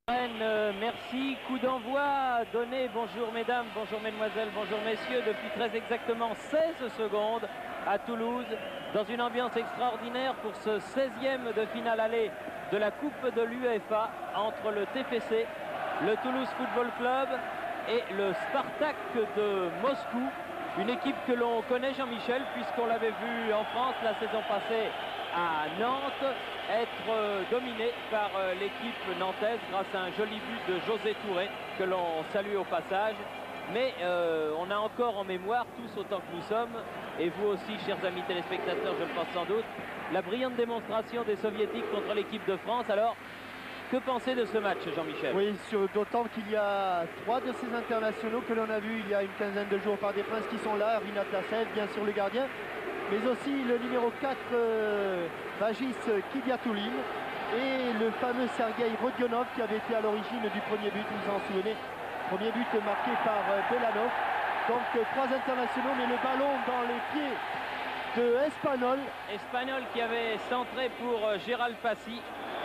Merci, coup d'envoi donné, bonjour mesdames, bonjour mesdemoiselles, bonjour messieurs, depuis très exactement 16 secondes à Toulouse, dans une ambiance extraordinaire pour ce 16e de finale aller de la Coupe de l'UEFA entre le TFC, le Toulouse Football Club et le Spartak de Moscou, une équipe que l'on connaît, Jean-Michel, puisqu'on l'avait vu en France la saison passée à Nantes, être dominé par l'équipe nantaise grâce à un joli but de José Touré que l'on salue au passage. Mais on a encore en mémoire, tous autant que nous sommes, et vous aussi, chers amis téléspectateurs, je le pense sans doute, la brillante démonstration des Soviétiques contre l'équipe de France. Alors, que penser de ce match, Jean-Michel? Oui, d'autant qu'il y a 3 de ces internationaux que l'on a vus il y a une quinzaine de jours par des Princes qui sont là, Rinat Lassev, bien sûr le gardien, mais aussi le numéro 4, Vagis Kidiatoulin, et le fameux Sergei Rodionov qui avait été à l'origine du premier but, vous vous en souvenez, premier but marqué par Belanov. Donc 3 internationaux, mais le ballon dans les pieds de Espanyol. Espanyol qui avait centré pour Gérald Passy,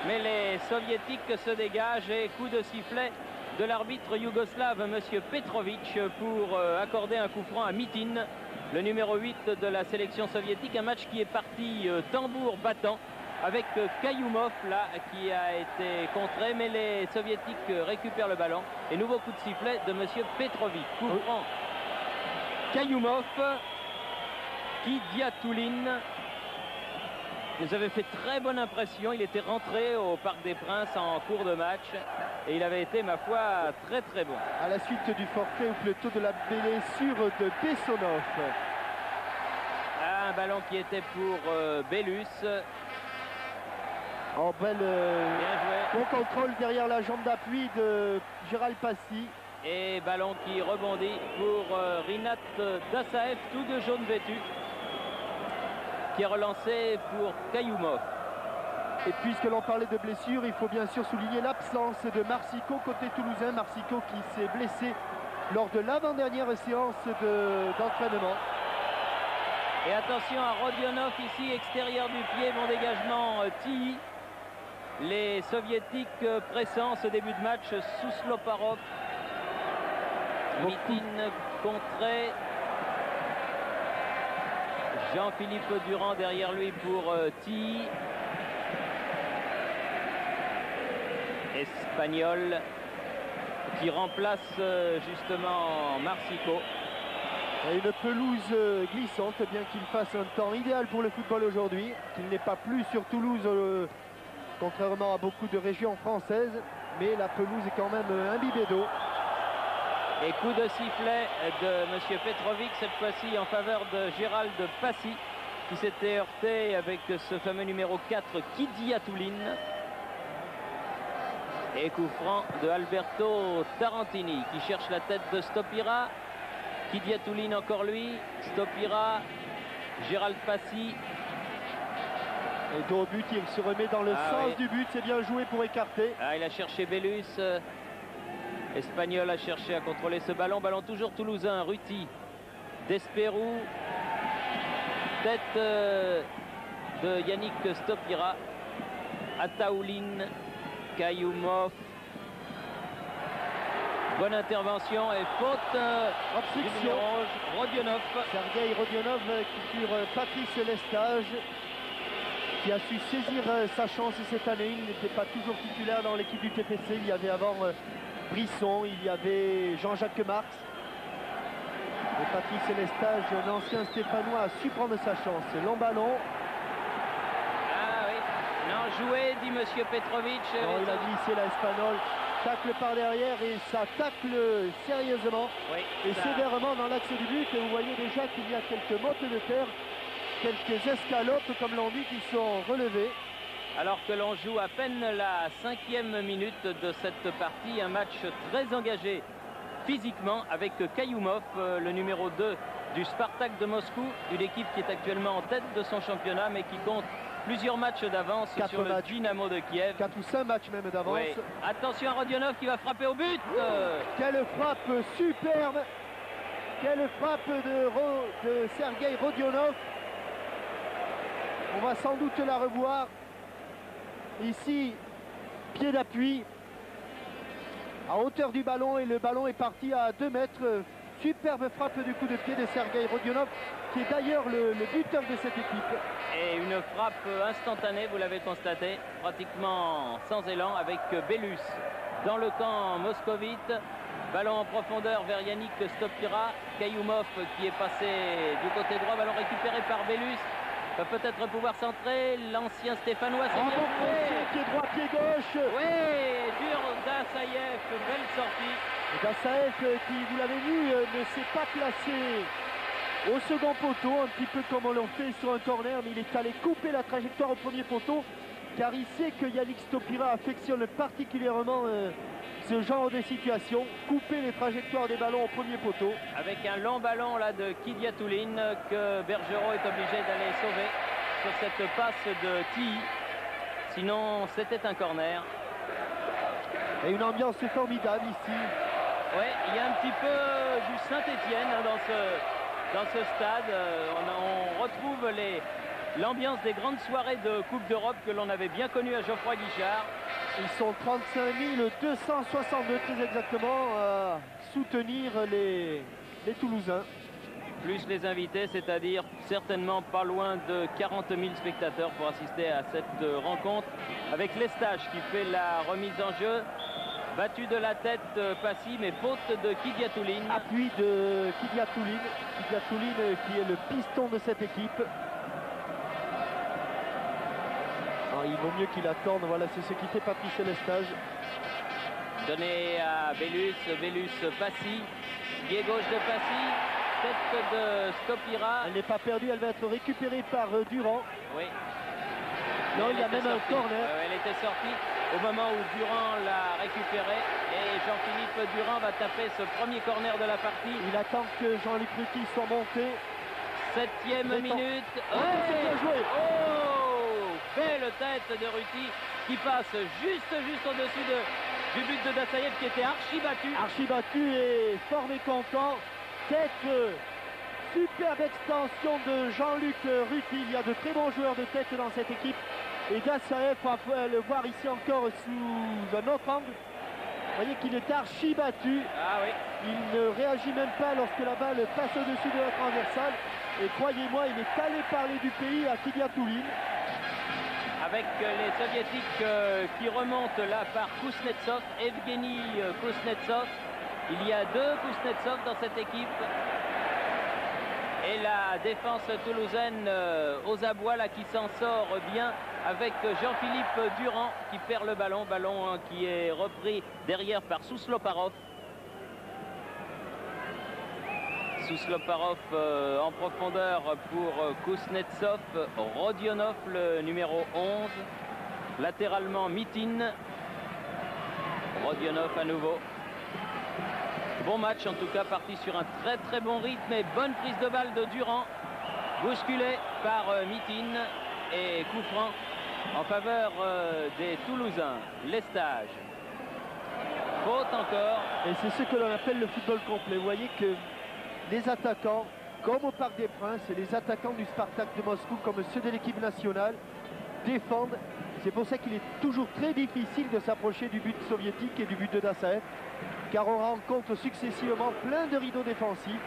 mais les Soviétiques se dégagent et coup de sifflet de l'arbitre yougoslave, monsieur Petrovic, pour accorder un coup franc à Mitin, le numéro 8 de la sélection soviétique. Un match qui est parti tambour battant avec Kayoumov là qui a été contré, mais les Soviétiques récupèrent le ballon et nouveau coup de sifflet de monsieur Petrovic. Coup franc Kayoumov, Kidiatoulin nous avait fait très bonne impression. Il était rentré au Parc des Princes en cours de match et il avait été, ma foi, très très bon. À la suite du forfait ou plutôt de la blessure de Bessonov. Un ballon qui était pour Bélus. En belle bon contrôle derrière la jambe d'appui de Gérald Passy. Et ballon qui rebondit pour Rinat Dassaev, tout de jaune vêtu, qui est relancé pour Kayoumov. Et puisque l'on parlait de blessure, il faut bien sûr souligner l'absence de Marsico côté toulousain. Marsico qui s'est blessé lors de l'avant-dernière séance d'entraînement. Et attention à Rodionov ici, extérieur du pied, bon dégagement Tilly. Les Soviétiques pressant ce début de match sous Sloparov. Mitin contré. Jean-Philippe Durand derrière lui pour Tilly. Espanyol qui remplace justement Marsico. Et une pelouse glissante, bien qu'il fasse un temps idéal pour le football aujourd'hui, qu'il n'est pas plu sur Toulouse, contrairement à beaucoup de régions françaises, mais la pelouse est quand même imbibée d'eau. Et coup de sifflet de M. Petrovic, cette fois-ci en faveur de Gérald Passy, qui s'était heurté avec ce fameux numéro 4, Kidiatoulin. Et coup franc de Alberto Tarantini, qui cherche la tête de Stopira. Kidiatoulin encore lui, Stopira, Gérald Passy. Et dos au but, il se remet dans le sens du but, c'est bien joué pour écarter. Ah, il a cherché Bélus. Espanyol a cherché à contrôler ce ballon. Ballon toujours toulousain. Ruti, Desperou. Tête de Yannick Stopira. Ataoulin, Kayoumov. Bonne intervention et faute. Obstruction. Rodionov. Sergei Rodionov qui sur Patrice Lestage, qui a su saisir sa chance cette année. Il n'était pas toujours titulaire dans l'équipe du TFC. Il y avait avant Brisson, il y avait Jean-Jacques Marx. Et Patrice Lestage, l'ancien Stéphanois, a su prendre sa chance. Long ballon. Ah oui, non joué, dit monsieur Petrovic. Non, il a dit c'est la Espanyol. Tacle par derrière et ça tacle sérieusement et sévèrement dans l'axe du but. Et vous voyez déjà qu'il y a quelques mottes de terre, quelques escalopes comme l'on dit qui sont relevées. Alors que l'on joue à peine la 5e minute de cette partie, un match très engagé physiquement avec Kayoumov, le numéro 2 du Spartak de Moscou, une équipe qui est actuellement en tête de son championnat mais qui compte plusieurs matchs d'avance sur le Dynamo de Kiev. 4 ou 5 matchs même d'avance. Oui. Attention à Rodionov qui va frapper au but. Quelle frappe superbe. Quelle frappe de Sergei Rodionov. On va sans doute la revoir. Ici, pied d'appui. à hauteur du ballon et le ballon est parti à 2 mètres. Superbe frappe du coup de pied de Sergueï Rodionov, qui est d'ailleurs le buteur de cette équipe. Et une frappe instantanée, vous l'avez constaté, pratiquement sans élan, avec Belus dans le camp moscovite. Ballon en profondeur vers Yannick Stopira. Kayoumov qui est passé du côté droit, ballon récupéré par Belus. Va peut-être pouvoir centrer l'ancien Stéphanois. Pied droit, pied gauche. Oui, dur Dassaev, belle sortie. Dassaev qui, vous l'avez vu, ne s'est pas placé au second poteau, un petit peu comme on l'a fait sur un corner, mais il est allé couper la trajectoire au premier poteau, car il sait que Yannick Stopira affectionne particulièrement ce genre de situation, couper les trajectoires des ballons au premier poteau. Avec un long ballon là de Kidiatouline que Bergerot est obligé d'aller sauver sur cette passe de Tilly. Sinon, c'était un corner. Et une ambiance formidable ici. Oui, il y a un petit peu du Saint-Étienne dans ce stade. On retrouve l'ambiance des grandes soirées de Coupe d'Europe que l'on avait bien connues à Geoffroy Guichard. Ils sont 35 262 très exactement à soutenir les Toulousains. Plus les invités, c'est-à-dire certainement pas loin de 40 000 spectateurs pour assister à cette rencontre. Avec Lestage qui fait la remise en jeu. Battu de la tête Passy, mais faute de Kidiatouline. Appui de Kidiatouline. Kidiatouline qui est le piston de cette équipe. Alors, il vaut mieux qu'il attende. Voilà, c'est ce qui fait Patrice Lestage. Donné à Belus. Belus Passy. Pied gauche de Passy. Tête de Stopira. Elle n'est pas perdue, elle va être récupérée par Durand. Oui. Non, il y a même un corner. Elle était sortie au moment où Durand l'a récupérée. Et Jean-Philippe Durand va taper ce premier corner de la partie. Il attend que Jean-Luc Ruti soit monté. 7e minute. C'est bien joué. Oh, belle tête de Ruti qui passe juste au-dessus du but de Dassaev qui était archi battu. Archi battu et fort mécontent. Tête, superbe extension de Jean-Luc Ruti. Il y a de très bons joueurs de tête dans cette équipe. Et Dassaev, on va le voir ici encore sous un autre angle. Vous voyez qu'il est archi battu. Ah oui. Il ne réagit même pas lorsque la balle passe au-dessus de la transversale. Et croyez-moi, il est allé parler du pays à Kidiatouline. Avec les soviétiques qui remontent là par Kuznetsov, Evgeny Kuznetsov. Il y a 2 Kuznetsov dans cette équipe. Et la défense toulousaine aux abois là qui s'en sort bien avec Jean-Philippe Durand qui perd le ballon. Ballon qui est repris derrière par Sousloparov. Sousloparov en profondeur pour Kuznetsov. Rodionov le numéro 11. Latéralement Mitin. Rodionov à nouveau. Bon match en tout cas, parti sur un très bon rythme et bonne prise de balle de Durand. Bousculé par Mitin et coup franc en faveur des Toulousains. Lestage. Faute encore. Et c'est ce que l'on appelle le football complet. Vous voyez que les attaquants, comme au Parc des Princes, et les attaquants du Spartak de Moscou, comme ceux de l'équipe nationale, défendent. C'est pour ça qu'il est toujours très difficile de s'approcher du but soviétique et du but de Dassaev, car on rencontre successivement plein de rideaux défensifs.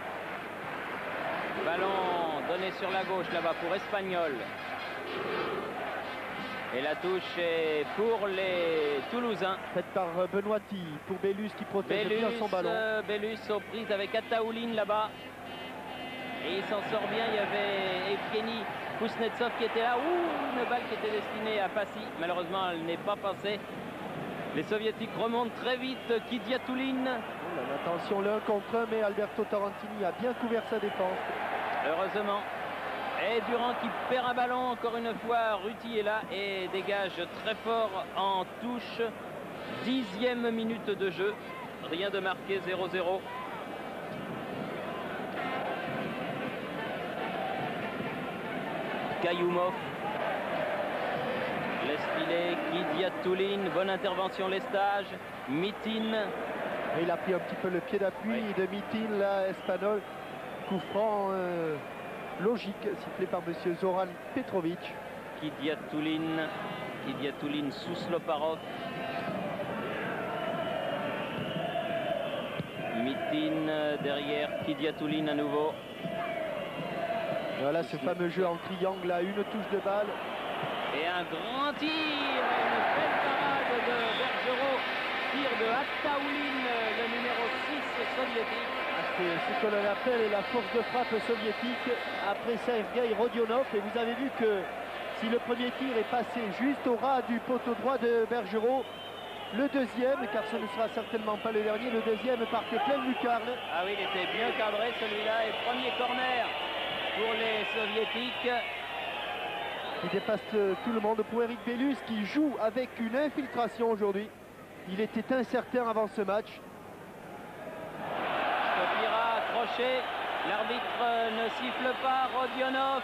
Ballon donné sur la gauche là-bas pour Espagnol. Et la touche est pour les Toulousains. Faite par Benoîti pour Belus qui protège bien son ballon. Belus aux prises avec Ataouline là-bas. Et il s'en sort bien. Il y avait Evgeny Kuznetsov qui était là. Ouh, une balle qui était destinée à Passy. Malheureusement, elle n'est pas passée. Les Soviétiques remontent très vite. Kidiatouline. Attention, le 1 contre 1, mais Alberto Tarantini a bien couvert sa défense. Heureusement. Et Durand qui perd un ballon encore une fois. Ruti est là et dégage très fort en touche. 10e minute de jeu. Rien de marqué, 0-0. Kayoumov laisse filer Kidiatouline. Bonne intervention Lestage. Mitin. Et il a pris un petit peu le pied d'appui de Mitin, là, Espagnol. Coup franc logique, sifflé par monsieur Zoran Petrovic. Kidiatouline Sousloparov. Mitin derrière Kidiatouline à nouveau. Voilà ce fameux jeu en triangle à une touche de balle. Et un grand tir, une belle parade de Bergerot. Tir de Attaouline, le numéro 6 soviétique. C'est ce que l'on appelle la force de frappe soviétique après Sergei Rodionov. Et vous avez vu que si le premier tir est passé juste au ras du poteau droit de Bergerot, le deuxième, car ce ne sera certainement pas le dernier, le deuxième partait pleine lucarne. Ah oui, il était bien cadré celui-là. Et premier corner pour les soviétiques. Il dépasse tout le monde pour Eric Bellus qui joue avec une infiltration aujourd'hui. Il était incertain avant ce match. Stopira accroché, l'arbitre ne siffle pas. Rodionov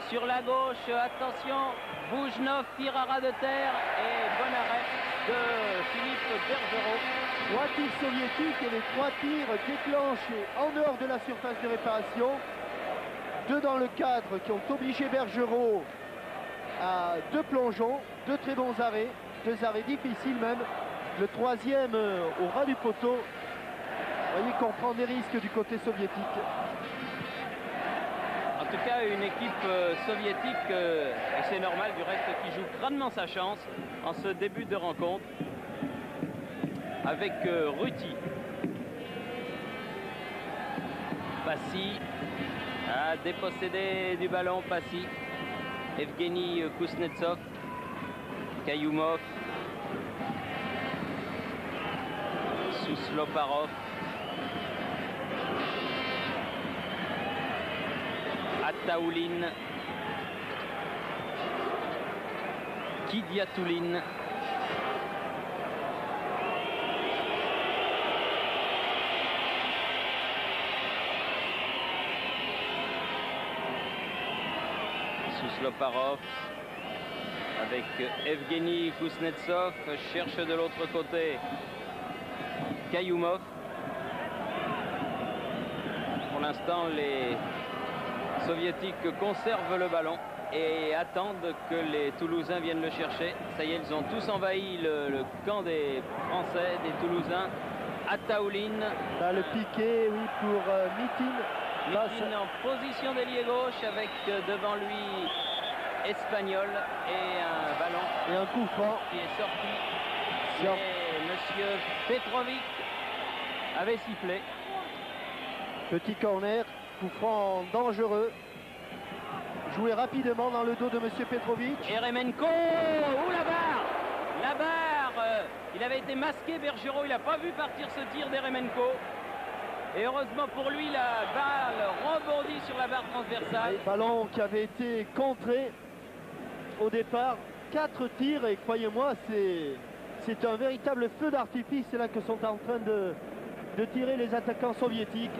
sur la gauche, attention, Boujnov tire à ras de terre et bon arrêt de Philippe Bergerot. 3 tirs soviétiques et les 3 tirs déclenchés en dehors de la surface de réparation. 2 dans le cadre qui ont obligé Bergerot à 2 plongeons, 2 très bons arrêts, 2 arrêts difficiles même. Le troisième au ras du poteau. Vous voyez qu'on prend des risques du côté soviétique. En tout cas, une équipe soviétique, et c'est normal du reste, qui joue grandement sa chance en ce début de rencontre avec Ruti. Passy a dépossédé du ballon, Passy. Evgeny Kuznetsov, Kayoumov, Sousloparov, Attaouline, Kidiatouline, Sousloparov avec Evgeny Kuznetsov, cherche de l'autre côté Kayoumov. Pour l'instant, les soviétiques conservent le ballon et attendent que les Toulousains viennent le chercher. Ça y est, ils ont tous envahi le camp des Français, des Toulousains. Attaouline. Là, le piqué, oui, pour Mitin. Mitin en position d'ailier gauche avec devant lui Espagnol et un ballon. Et un coup franc. Qui est sorti. Et monsieur Petrovic avait sifflé. Petit corner, coup franc dangereux. Joué rapidement dans le dos de monsieur Petrovic. Eremenko, ouh la barre. La barre, il avait été masqué, Bergerot, il n'a pas vu partir ce tir d'Eremenko. Et heureusement pour lui, la balle rebondit sur la barre transversale. Et ballon qui avait été contré au départ. 4 tirs et croyez-moi, c'est un véritable feu d'artifice. C'est là que sont en train de tirer les attaquants soviétiques.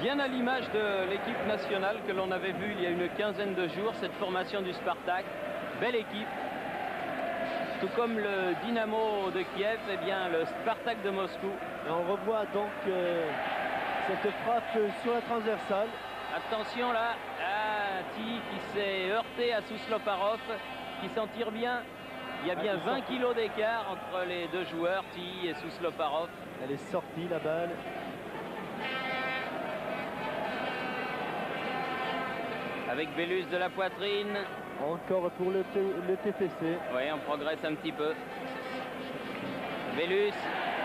Bien à l'image de l'équipe nationale que l'on avait vue il y a une quinzaine de jours, cette formation du Spartak. Belle équipe. Tout comme le Dynamo de Kiev, eh bien le Spartak de Moscou. Et on revoit donc cette frappe sur la transversale. Attention là, Tilly qui s'est heurté à Sousloparov, qui s'en tire bien. Il y a bien 20 kilos d'écart entre les deux joueurs, Tilly et Sousloparov. Elle est sortie la balle. Avec Bellus de la poitrine. Encore pour le TFC. Oui, on progresse un petit peu. Bellus,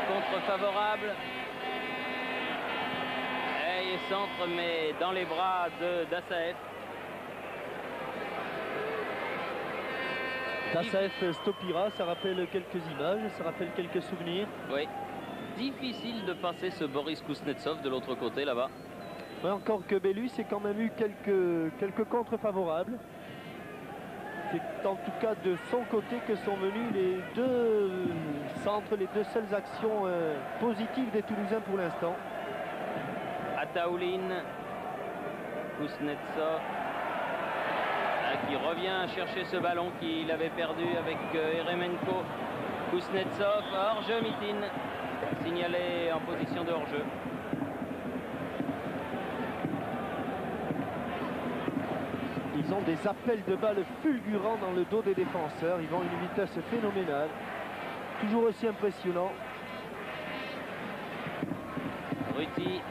contre favorable. Et centre, mais dans les bras d'Assaev. Dassaev Stopira, ça rappelle quelques images, ça rappelle quelques souvenirs. Oui. Difficile de passer ce Boris Kuznetsov de l'autre côté là-bas. Ouais, encore que Bellus ait quand même eu quelques contres favorables. C'est en tout cas de son côté que sont venues les deux centres, les deux seules actions positives des Toulousains pour l'instant. Attaouline, Kuznetsov qui revient chercher ce ballon qu'il avait perdu avec Eremenko. Kuznetsov, hors-jeu Mitin, signalé en position de hors-jeu. Ils ont des appels de balles fulgurants dans le dos des défenseurs. Ils vont à une vitesse phénoménale. toujours aussi impressionnant. Ruti.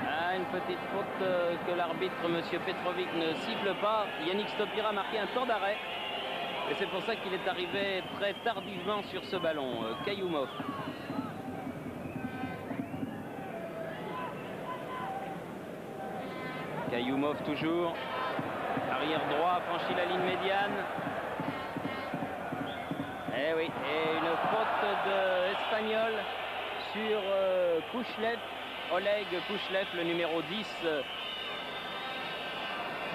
Ah, une petite faute que l'arbitre, M. Petrovic, ne siffle pas. Yannick Stopira a marqué un temps d'arrêt. Et c'est pour ça qu'il est arrivé très tardivement sur ce ballon. Kayoumov. Kayoumov toujours. Arrière droit, franchit la ligne médiane. Eh oui, et une faute de Espagnol sur Kouchlev. Oleg Kouchlev, le numéro 10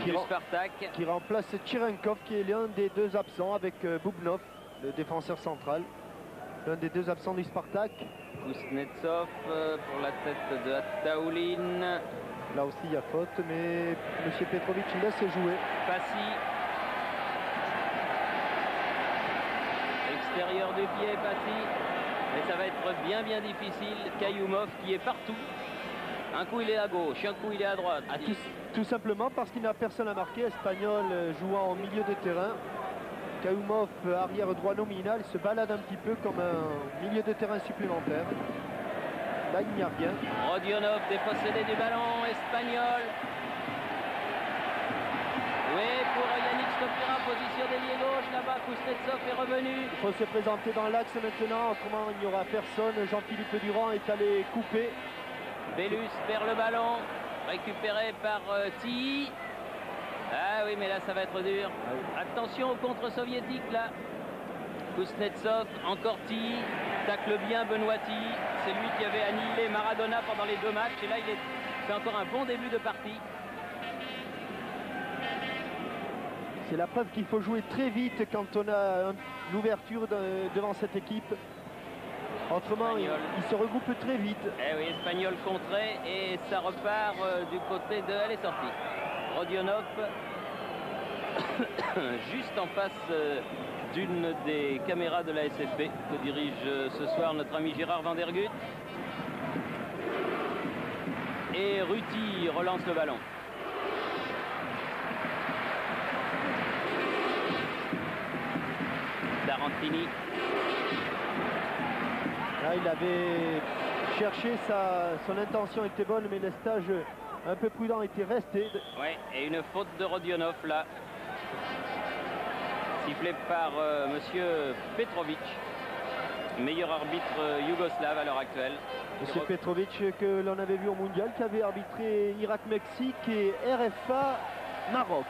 du Spartak. Qui remplace Tcherenkov, qui est l'un des deux absents avec Boubnov, le défenseur central. L'un des deux absents du Spartak. Kuznetsov pour la tête de Attaoulin. Là aussi il y a faute, mais M. Petrovic laisse jouer. Passy. Extérieur du pied, Passy. Mais ça va être bien difficile. Kayoumov qui est partout. Un coup il est à gauche, un coup il est à droite. Tout simplement parce qu'il n'a personne à marquer. Espagnol jouant au milieu de terrain. Kayoumov, arrière droit nominal, se balade un petit peu comme un milieu de terrain supplémentaire. Là, il n'y a rien. Rodionov dépossédé du ballon, Espagnol. Oui, pour Yannick Stopira, position d'ailier gauche, là-bas, Kuznetsov est revenu. Il faut se présenter dans l'axe maintenant, autrement il n'y aura personne. Jean-Philippe Durand est allé couper. Bellus perd le ballon, récupéré par Tilly. Ah oui, mais là, ça va être dur. Attention au contre-soviétique, là. Kuznetsov, encore Tilly, tacle bien Benoît Tilly. C'est lui qui avait annihilé Maradona pendant les deux matchs. Et là, il fait encore un bon début de partie. C'est la preuve qu'il faut jouer très vite quand on a l'ouverture devant cette équipe. Autrement, il se regroupe très vite. Eh oui, Espagnol contré et ça repart du côté de... Elle est sortie. Rodionov, juste en face d'une des caméras de la SFP que dirige ce soir notre ami Gérard Van der Gut. Et Ruti relance le ballon. Tarantini. Là, il avait cherché, son intention était bonne, mais le stage un peu prudent était resté. Oui, et une faute de Rodionov là. Sifflé par monsieur Petrovic, meilleur arbitre yougoslave à l'heure actuelle. Monsieur Petrovic que l'on avait vu au mondial, qui avait arbitré Irak-Mexique et RFA Maroc.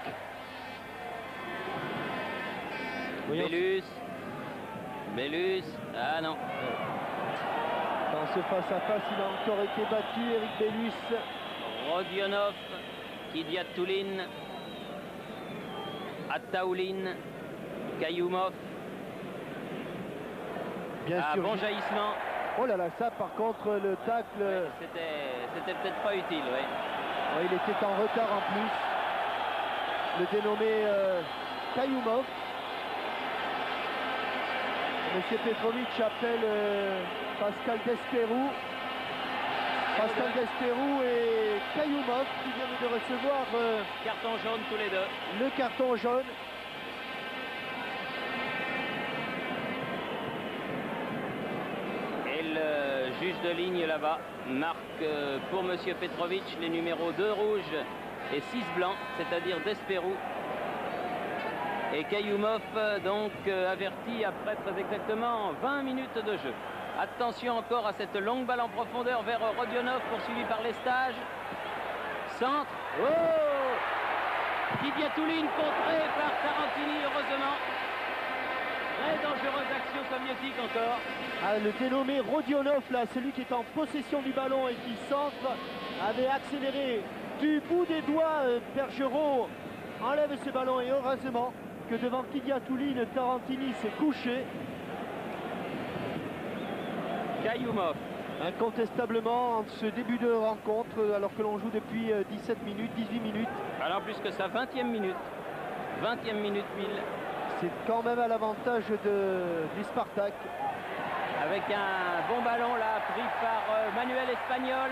Bellus, ah non. Dans ce face-à-face, il a encore été battu, Eric Bellus. Rodionov, Kidiatoulin, Attaoulin, Kayoumov. Bien sûr. Bon jaillissement. Oh là là, ça par contre, le tacle... Ouais, c'était peut-être pas utile, oui. Ouais, il était en retard en plus. Le dénommé Kayoumov. Monsieur Petrovic appelle Pascal Desperou. Pascal Desperou et Kayoumov qui viennent de recevoir carton jaune tous les deux. Le carton jaune. Et le juge de ligne là-bas marque pour Monsieur Petrovic les numéros 2 rouges et 6 blancs, c'est-à-dire Desperou. Et Kayoumov donc averti après très exactement 20 minutes de jeu. Attention encore à cette longue balle en profondeur vers Rodionov poursuivi par Lestage. Centre. Oh, Kidiatoulin contré par Tarantini heureusement. Très dangereuse action soviétique encore. Ah, le dénommé Rodionov là, celui qui est en possession du ballon et qui centre, avait accéléré du bout des doigts. Bergerot enlève ce ballon et heureusement que devant Kidiatoulin, Tarantini s'est couché. Kayoumov. Incontestablement, en ce début de rencontre, alors que l'on joue depuis 17 minutes, 18 minutes. Alors plus que ça, 20e minute. 20e minute pile. C'est quand même à l'avantage du Spartak. Avec un bon ballon là, pris par Manuel Espagnol.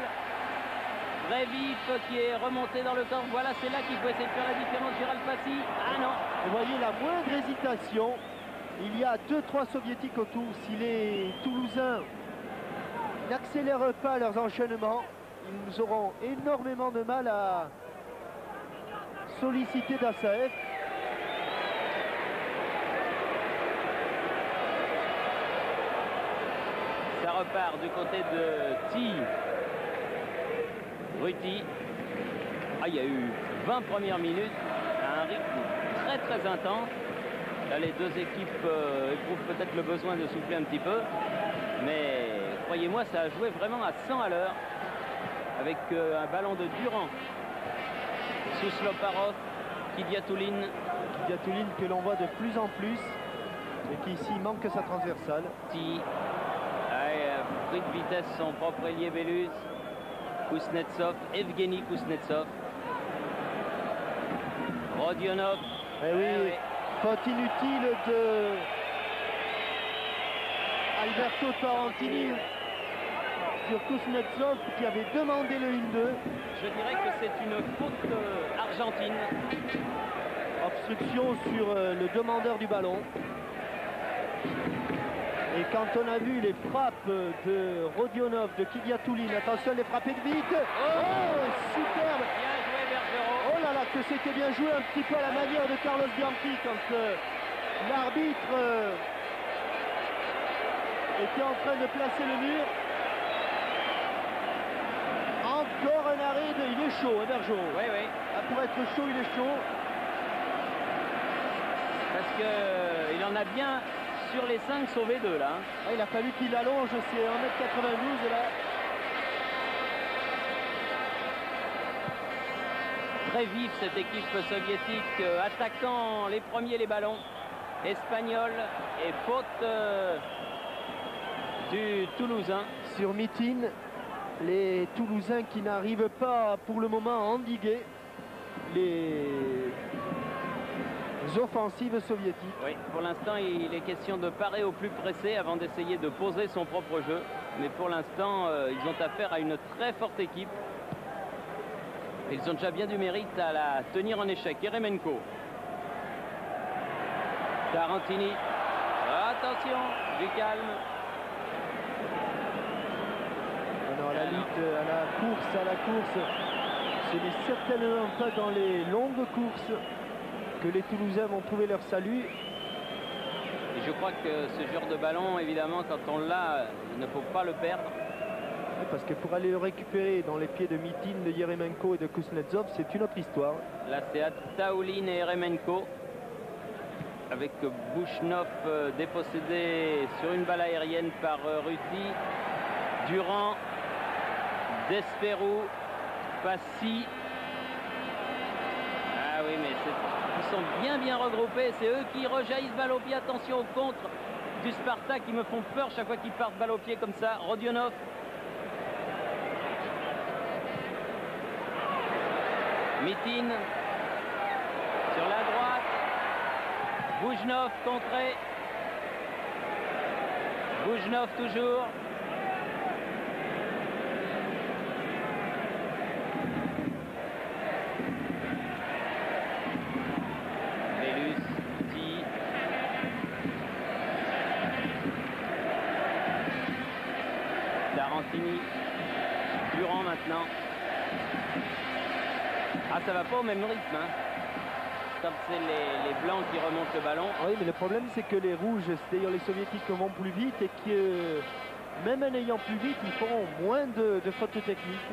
Très vif, qui est remonté dans le camp. Voilà, c'est là qu'il faut essayer de faire la différence, Gérald Passy. Ah non. Vous voyez la moindre hésitation. Il y a 2-3 soviétiques autour. Si les Toulousains n'accélèrent pas leurs enchaînements, ils auront énormément de mal à solliciter Dassaev. Ça repart du côté de Ti. Ruti. Ah, il y a eu 20 premières minutes à un rythme très intense. Là, les deux équipes éprouvent peut-être le besoin de souffler un petit peu. Mais croyez-moi, ça a joué vraiment à 100 à l'heure. Avec un ballon de Durand. Sousloparov, Kidiatouline. Kidiatouline que l'on voit de plus en plus. Et qui ici manque sa transversale. Ti. Pris de vitesse son propre ailier Belus. Kuznetsov, Evgeny Kuznetsov. Rodionov. Eh oui, faute inutile de Alberto Tarantini sur Kuznetsov qui avait demandé le 1-2. Je dirais que c'est une faute argentine. Obstruction sur le demandeur du ballon. Et quand on a vu les frappes de Rodionov, de Kidiatouline, attention, les frappées de vite. Oh, superbe. Bien joué, Bergerot. Oh là là, que c'était bien joué, un petit peu à la manière de Carlos Bianchi quand l'arbitre était en train de placer le mur. Encore un arrêt, il est chaud, hein, Bergerot. Oui, oui. Ah, pour être chaud, il est chaud. Parce qu'il en a bien sur les 5 sauvé 2 là. Ah, il a fallu qu'il allonge, c'est 1m92 là. Très vif cette équipe soviétique, attaquant les premiers les ballons. Espagnol et faute du Toulousain. Sur Mitin, les Toulousains qui n'arrivent pas pour le moment à endiguer les offensives soviétiques. Oui, pour l'instant, il est question de parer au plus pressé avant d'essayer de poser son propre jeu. Mais pour l'instant, ils ont affaire à une très forte équipe. Ils ont déjà bien du mérite à la tenir en échec. Eremenko. Tarantini. Attention, du calme. Alors, la lutte, à la course, ce n'est certainement pas dans les longues courses que les Toulousains vont trouver leur salut. Et je crois que ce genre de ballon, évidemment, quand on l'a, il ne faut pas le perdre. Oui, parce que pour aller le récupérer dans les pieds de Mitin, de Eremenko et de Kuznetsov, c'est une autre histoire. Là, c'est Ataouline et Eremenko. Avec Bouchnov dépossédé sur une balle aérienne par Ruti. Durand, Desperou, Passy. Ah oui, mais ils sont bien regroupés. C'est eux qui rejaillissent balle au pied. Attention au contre du Spartak qui me font peur chaque fois qu'ils partent balle au pied comme ça. Rodionov. Mitin sur la droite. Bouchnov contré. Bouchnov toujours. Belus, Ti. Tarantini. Durand maintenant. Ah, ça va pas au même rythme, hein. Quand c'est les blancs qui remontent le ballon. Oui, mais le problème, c'est que les rouges, c'est-à-dire les soviétiques, vont plus vite et que, même en ayant plus vite, ils feront moins de fautes techniques.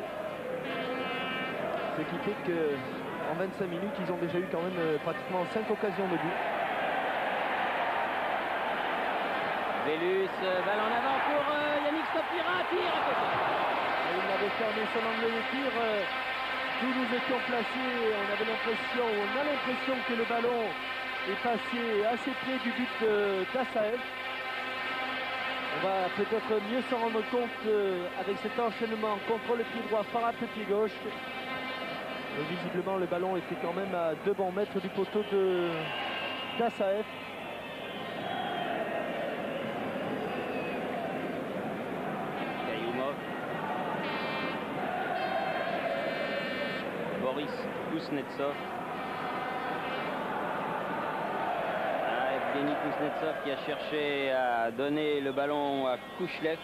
Ce qui fait qu'en 25 minutes, ils ont déjà eu quand même pratiquement 5 occasions de but. Velus, balle en avant pour Yannick Stopira, tir à côté. Et il avait fermé son angle de tir. D'où nous étions placés, on a l'impression que le ballon est passé assez près du but d'Assaev. On va peut-être mieux s'en rendre compte avec cet enchaînement contrôle pied droit, frappe pied gauche. Et visiblement le ballon était quand même à 2 bons mètres du poteau d'Assaev. Boris Kuznetsov. Evgeny Kuznetsov qui a cherché à donner le ballon à Kouchlev,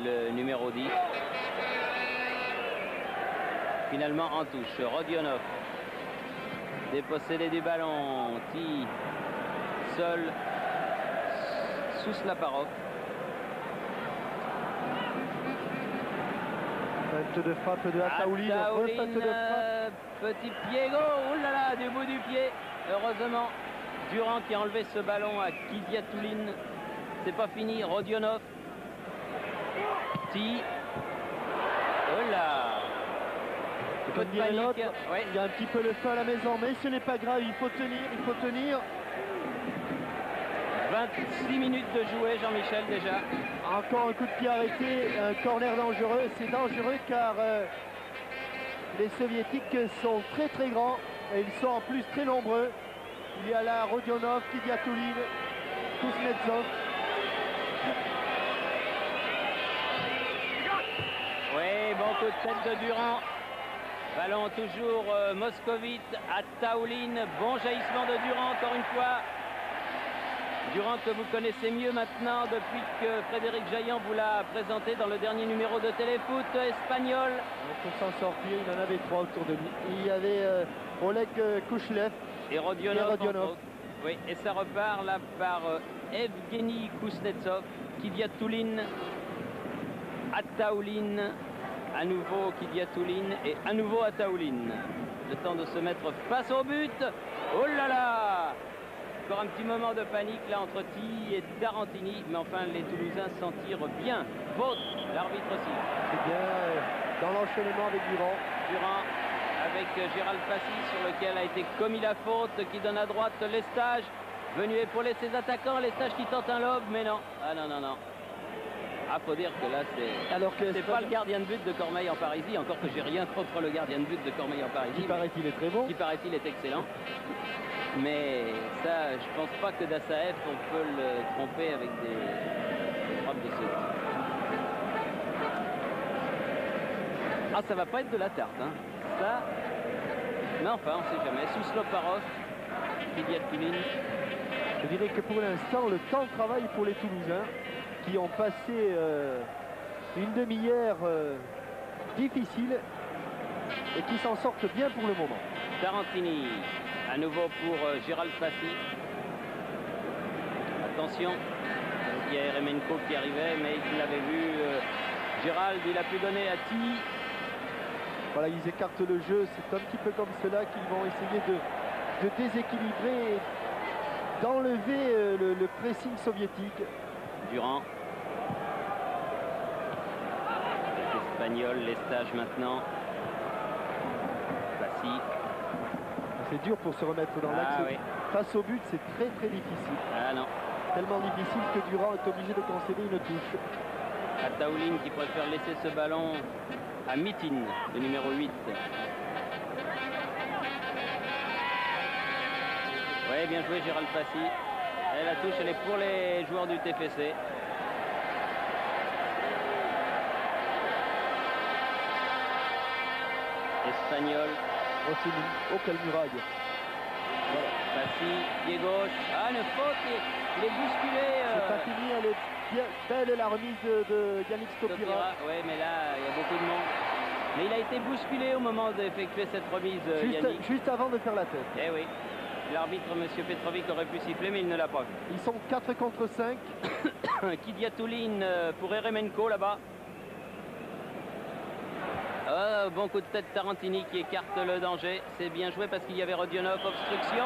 le numéro 10. Finalement en touche, Rodionov dépossédé du ballon, Ti seul sous Slaparov. Feinte de frappe de Ataouline. Petit pied gauche, oulala, du bout du pied. Heureusement, Durand qui a enlevé ce ballon à Kidiatouline. C'est pas fini, Rodionov. Ti. Oh là. Comme dirait l'autre, ouais. Il y a un petit peu le feu à la maison, mais ce n'est pas grave, il faut tenir, il faut tenir. 26 minutes de jouer, Jean-Michel, déjà. Encore un coup de pied arrêté, un corner dangereux. C'est dangereux car les Soviétiques sont très très grands et ils sont en plus très nombreux. Il y a là Rodionov, Kidiatouline, Kuznetsov. Oui, bon coup de tête de Durand. Ballon toujours moscovite à Taouline. Bon jaillissement de Durand encore une fois. Durand que vous connaissez mieux maintenant depuis que Frédéric Jaillant vous l'a présenté dans le dernier numéro de Téléfoot espagnol. Pour s'en sortir, il en avait 3 autour de lui. Il y avait Oleg Kouchlev et Rodionov. Oui, et ça repart là par Evgeny Kuznetsov, Kidiatouline, Ataouline, à nouveau Kidiatouline et à nouveau Ataouline. Le temps de se mettre face au but. Oh là là! Encore un petit moment de panique là entre Ti et Tarantini, mais enfin les Toulousains s'en tirent bien. Faute, l'arbitre aussi. C'est bien dans l'enchaînement avec Durand. Durand avec Gérald Passy sur lequel a été commis la faute, qui donne à droite Lestage, venu épauler ses attaquants. Lestage qui tente un lob, mais non. Ah non, non, non. Ah, faut dire que là, c'est pas le gardien de but de Cormeilles en Parisis, encore que j'ai rien contre le gardien de but de Cormeilles en Parisis. Qui paraît-il est très bon. Qui paraît-il est excellent. Mais ça, je pense pas que Dassaev, on peut le tromper avec des frappes de ce type. Ah, ça va pas être de la tarte, hein. Ça, mais enfin, on sait jamais. Sous Sloparov, Kidiatouline. Je dirais que pour l'instant, le temps travaille pour les Toulousains qui ont passé une demi-heure difficile et qui s'en sortent bien pour le moment. Tarantini, à nouveau pour Gérald Passy. Attention, il y a Eremenko qui arrivait, mais il l'avait vu. Gérald, il a pu donner à Ti. Voilà, ils écartent le jeu. C'est un petit peu comme cela qu'ils vont essayer de déséquilibrer et d'enlever le pressing soviétique. Durand. Espagnol, Lestage maintenant. Passy. C'est dur pour se remettre dans l'axe. Oui. Face au but, c'est très très difficile. Ah non. Tellement difficile que Durand est obligé de concéder une touche. Ataouline qui préfère laisser ce ballon à Mitin, le numéro 8. Oui, bien joué Gérald Passy. Et la touche, elle est pour les joueurs du TFC. Espagnol. Rossini. Oh, quelle muraille. Voilà. Passy, pied gauche. Ah, une faute. Il est bousculé. C'est pas fini, elle est bien belle la remise de Yannick Stopira. Oui, mais là, il y a beaucoup de monde. Mais il a été bousculé au moment d'effectuer cette remise, Yannick. Juste avant de faire la tête. Eh oui. L'arbitre, M. Petrovic, aurait pu siffler, mais il ne l'a pas vu. Ils sont 4 contre 5. Kidiatouline pour Eremenko, là-bas. Oh, bon coup de tête Tarantini qui écarte le danger. C'est bien joué parce qu'il y avait Rodionov, obstruction.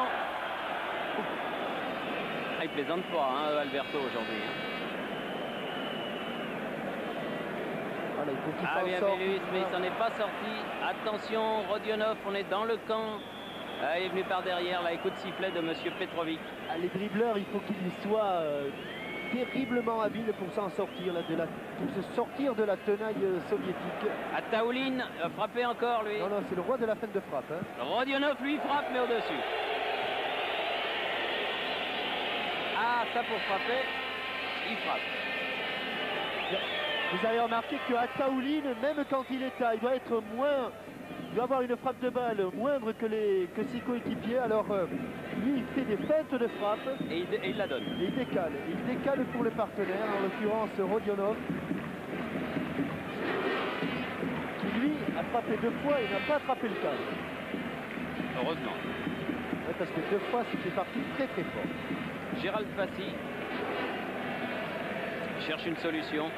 Ah, il plaisante pas, hein, Alberto, aujourd'hui. Voilà, il faut qu'il ah, bien Vélus, mais il s'en est pas sorti. Attention, Rodionov, on est dans le camp. Ah, il est venu par derrière, là, écoute sifflet de M. Petrovic. Ah, les dribbleurs, il faut qu'ils soient terriblement habiles pour s'en sortir, là, pour se sortir de la tenaille soviétique. Ataouline, frappé encore, lui. Non, non, c'est le roi de la fin de frappe. Hein. Rodionov, lui, frappe, mais au-dessus. Ah, ça pour frapper, il frappe. Vous avez remarqué que Ataouline, même quand il est là, il doit être moins il doit avoir une frappe de balle moindre que ses coéquipiers. Alors lui, il fait des feintes de frappe. Et il la donne. Et il décale. Il décale pour le partenaire, en l'occurrence Rodionov, qui lui a frappé 2 fois et n'a pas attrapé le câble. Heureusement. Ouais, parce que 2 fois, c'était parti très très fort. Gérald Passy cherche une solution.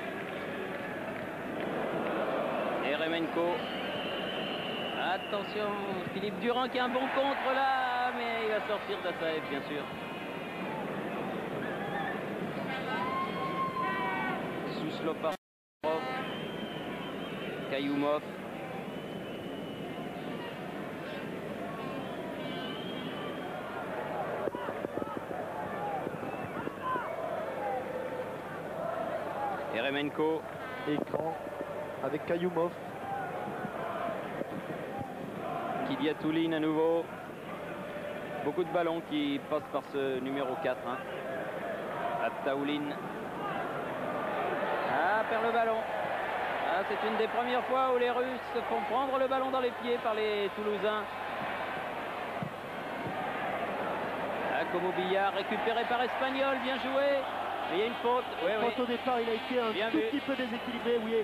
Eremenko. Attention, Philippe Durand qui a un bon contre là, mais il va sortir d'Assaev, bien sûr. Sousloparov, Kayoumov. Eremenko. Écran avec Kayoumov. Kidiatouline à nouveau. Beaucoup de ballons qui passent par ce numéro 4. Hein. Attaouline. Ah, perd le ballon. Ah, c'est une des premières fois où les Russes se font prendre le ballon dans les pieds par les Toulousains. Ah, Como Billard récupéré par Espagnol, bien joué. Mais il y a une faute. Oui, oui. Faute au départ, il a été un Bien tout vu. petit peu déséquilibré. Oui,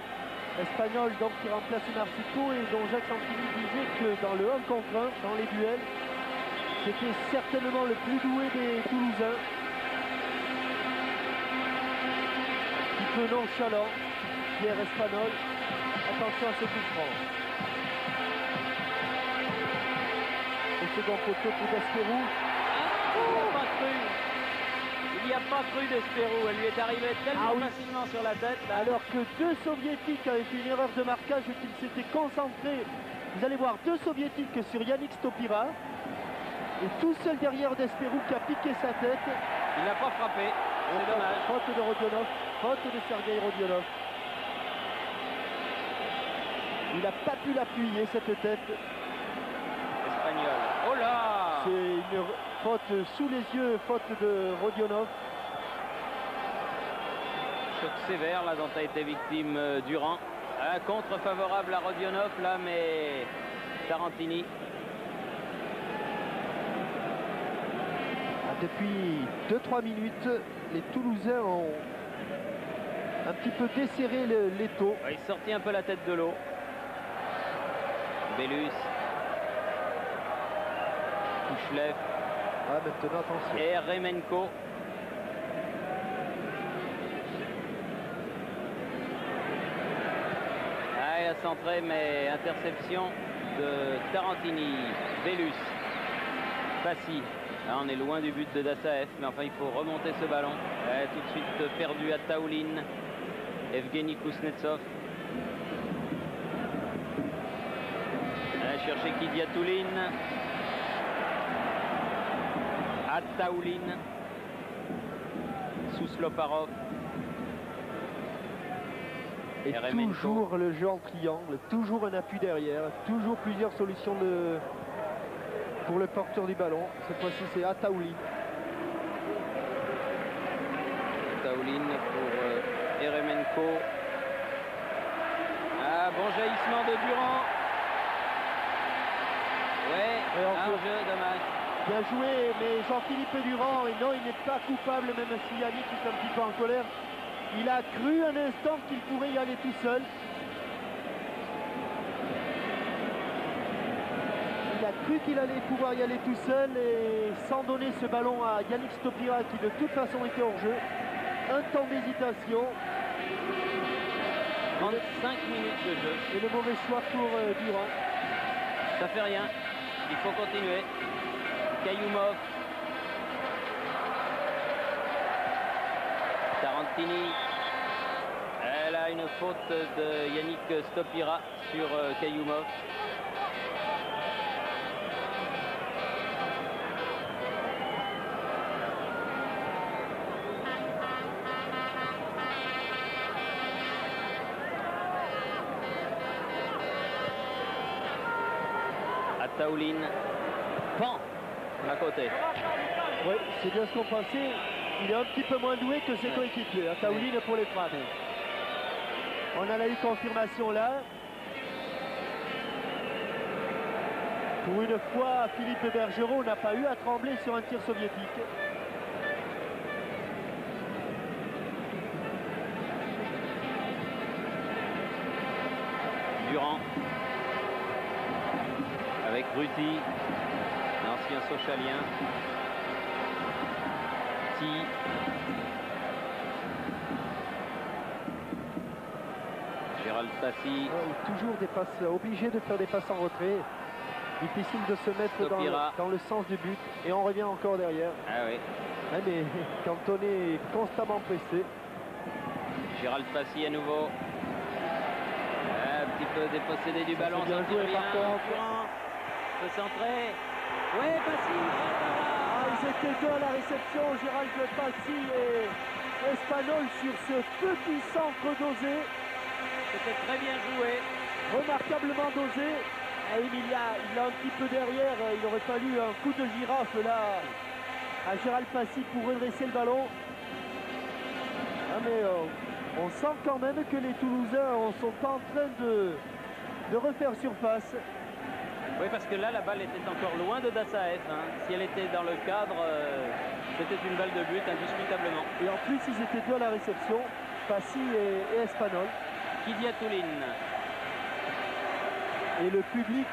Espagnol donc qui remplace Marsico et dont Jacques Santini disait que dans le 1 contre 1, dans les duels, c'était certainement le plus doué des Toulousains. Un petit peu nonchalant, Pierre Espagnol. Attention à ce coup franc. Au second poteau pour Desperou. Il n'y a pas cru d'Espérou. Elle lui est arrivée tellement Ah oui. facilement sur la tête. Là. Alors que 2 soviétiques avaient fait une erreur de marquage et qu'ils s'étaient concentrés. Vous allez voir 2 soviétiques sur Yannick Stopira. Et tout seul derrière Desperou qui a piqué sa tête. Il n'a pas frappé. C'est dommage. Faute de Rodionov, faute de Sergei Rodionov. Il n'a pas pu l'appuyer cette tête. Espagnol. Oh là! C'est une faute sous les yeux, faute de Rodionov. Choc sévère là dont a été victime Durand. Un contre favorable à Rodionov là, mais Tarantini. Depuis 2-3 minutes, les Toulousains ont un petit peu desserré l'étau. Il est sorti un peu la tête de l'eau. Bellus. Kouchlev. Ah, maintenant, attention. Et Remenko. Ah, il a centré, mais interception de Tarantini. Bellus. Passy. Là, on est loin du but de Dassaev, mais enfin, il faut remonter ce ballon. Tout de suite perdu à Taouline. Evgeny Kuznetsov. Chercher Kidiatouline. Attaouline. Sousloparov. Et Eremenko. toujours le jeu en triangle, toujours un appui derrière, toujours plusieurs solutions pour le porteur du ballon. Cette fois-ci, c'est Attaouline. Attaouline pour Eremenko. Ah, bon jaillissement de Durand. Ouais, un jeu, dommage. Bien joué, mais Jean-Philippe Durand, et non, il n'est pas coupable, même si Yannick est un petit peu en colère. Il a cru un instant qu'il pourrait y aller tout seul. Il a cru qu'il allait pouvoir y aller tout seul et sans donner ce ballon à Yannick Stopira qui de toute façon était hors jeu. Un temps d'hésitation. 35 minutes de jeu. Et le mauvais choix pour Durand. Ça fait rien. Il faut continuer. Kayoumov. Tarantini. Elle a une faute de Yannick Stopira sur Kayoumov. Attaouline. Pan à côté. Oui, c'est bien ce qu'on pensait. Il est un petit peu moins doué que ses coéquipiers. Attaouline pour les frappes. On en a eu confirmation là. Pour une fois, Philippe Bergerot n'a pas eu à trembler sur un tir soviétique. Durand avec Ruti, l'ancien Sochalien. Gérald Passy. Toujours des passes, obligé de faire des passes en retrait. Difficile de se mettre dans le sens du but. Et on revient encore derrière. Ah oui. Ouais, mais quand on est constamment pressé. Gérald Passy à nouveau. Un petit peu dépossédé du ballon. Bien joué par contre. Se centrer. Ouais, Passy. Ils étaient deux à la réception. Gérald Passy et Espagnol sur ce petit centre dosé. C'était très bien joué. Remarquablement dosé. Et il a un petit peu derrière. Il aurait fallu un coup de girafe là à Gérald Passy pour redresser le ballon. Ah, mais on sent quand même que les Toulousains sont en train de refaire surface. Oui, parce que là, la balle était encore loin de Dassaev. Si elle était dans le cadre, c'était une balle de but, indiscutablement. Et en plus, ils étaient deux à la réception, Passy et Espagnol. Kidiatouline. Et le public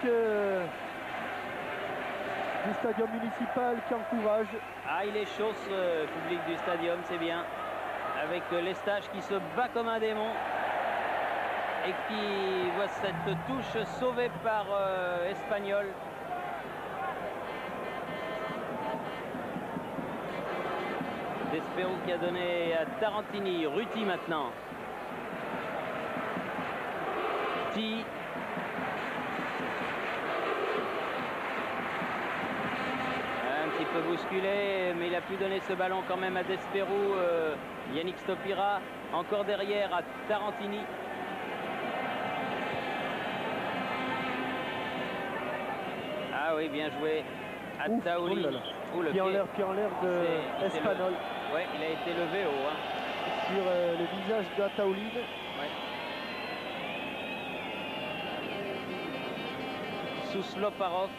du stadium municipal qui encourage. Ah, il est chaud ce public du stadium, c'est bien. Avec Lestage qui se bat comme un démon et qui voit cette touche sauvée par Espagnol. Despero qui a donné à Tarantini. Ruti maintenant. Ti. Un petit peu bousculé, mais il a pu donner ce ballon quand même à Despero. Yannick Stopira encore derrière à Tarantini. Ah oui, bien joué. Attaouli. Pied en l'air de Espagnol. Oui, il a été levé haut. Sur le visage d'Attaouli. Ouais. Sousloparov.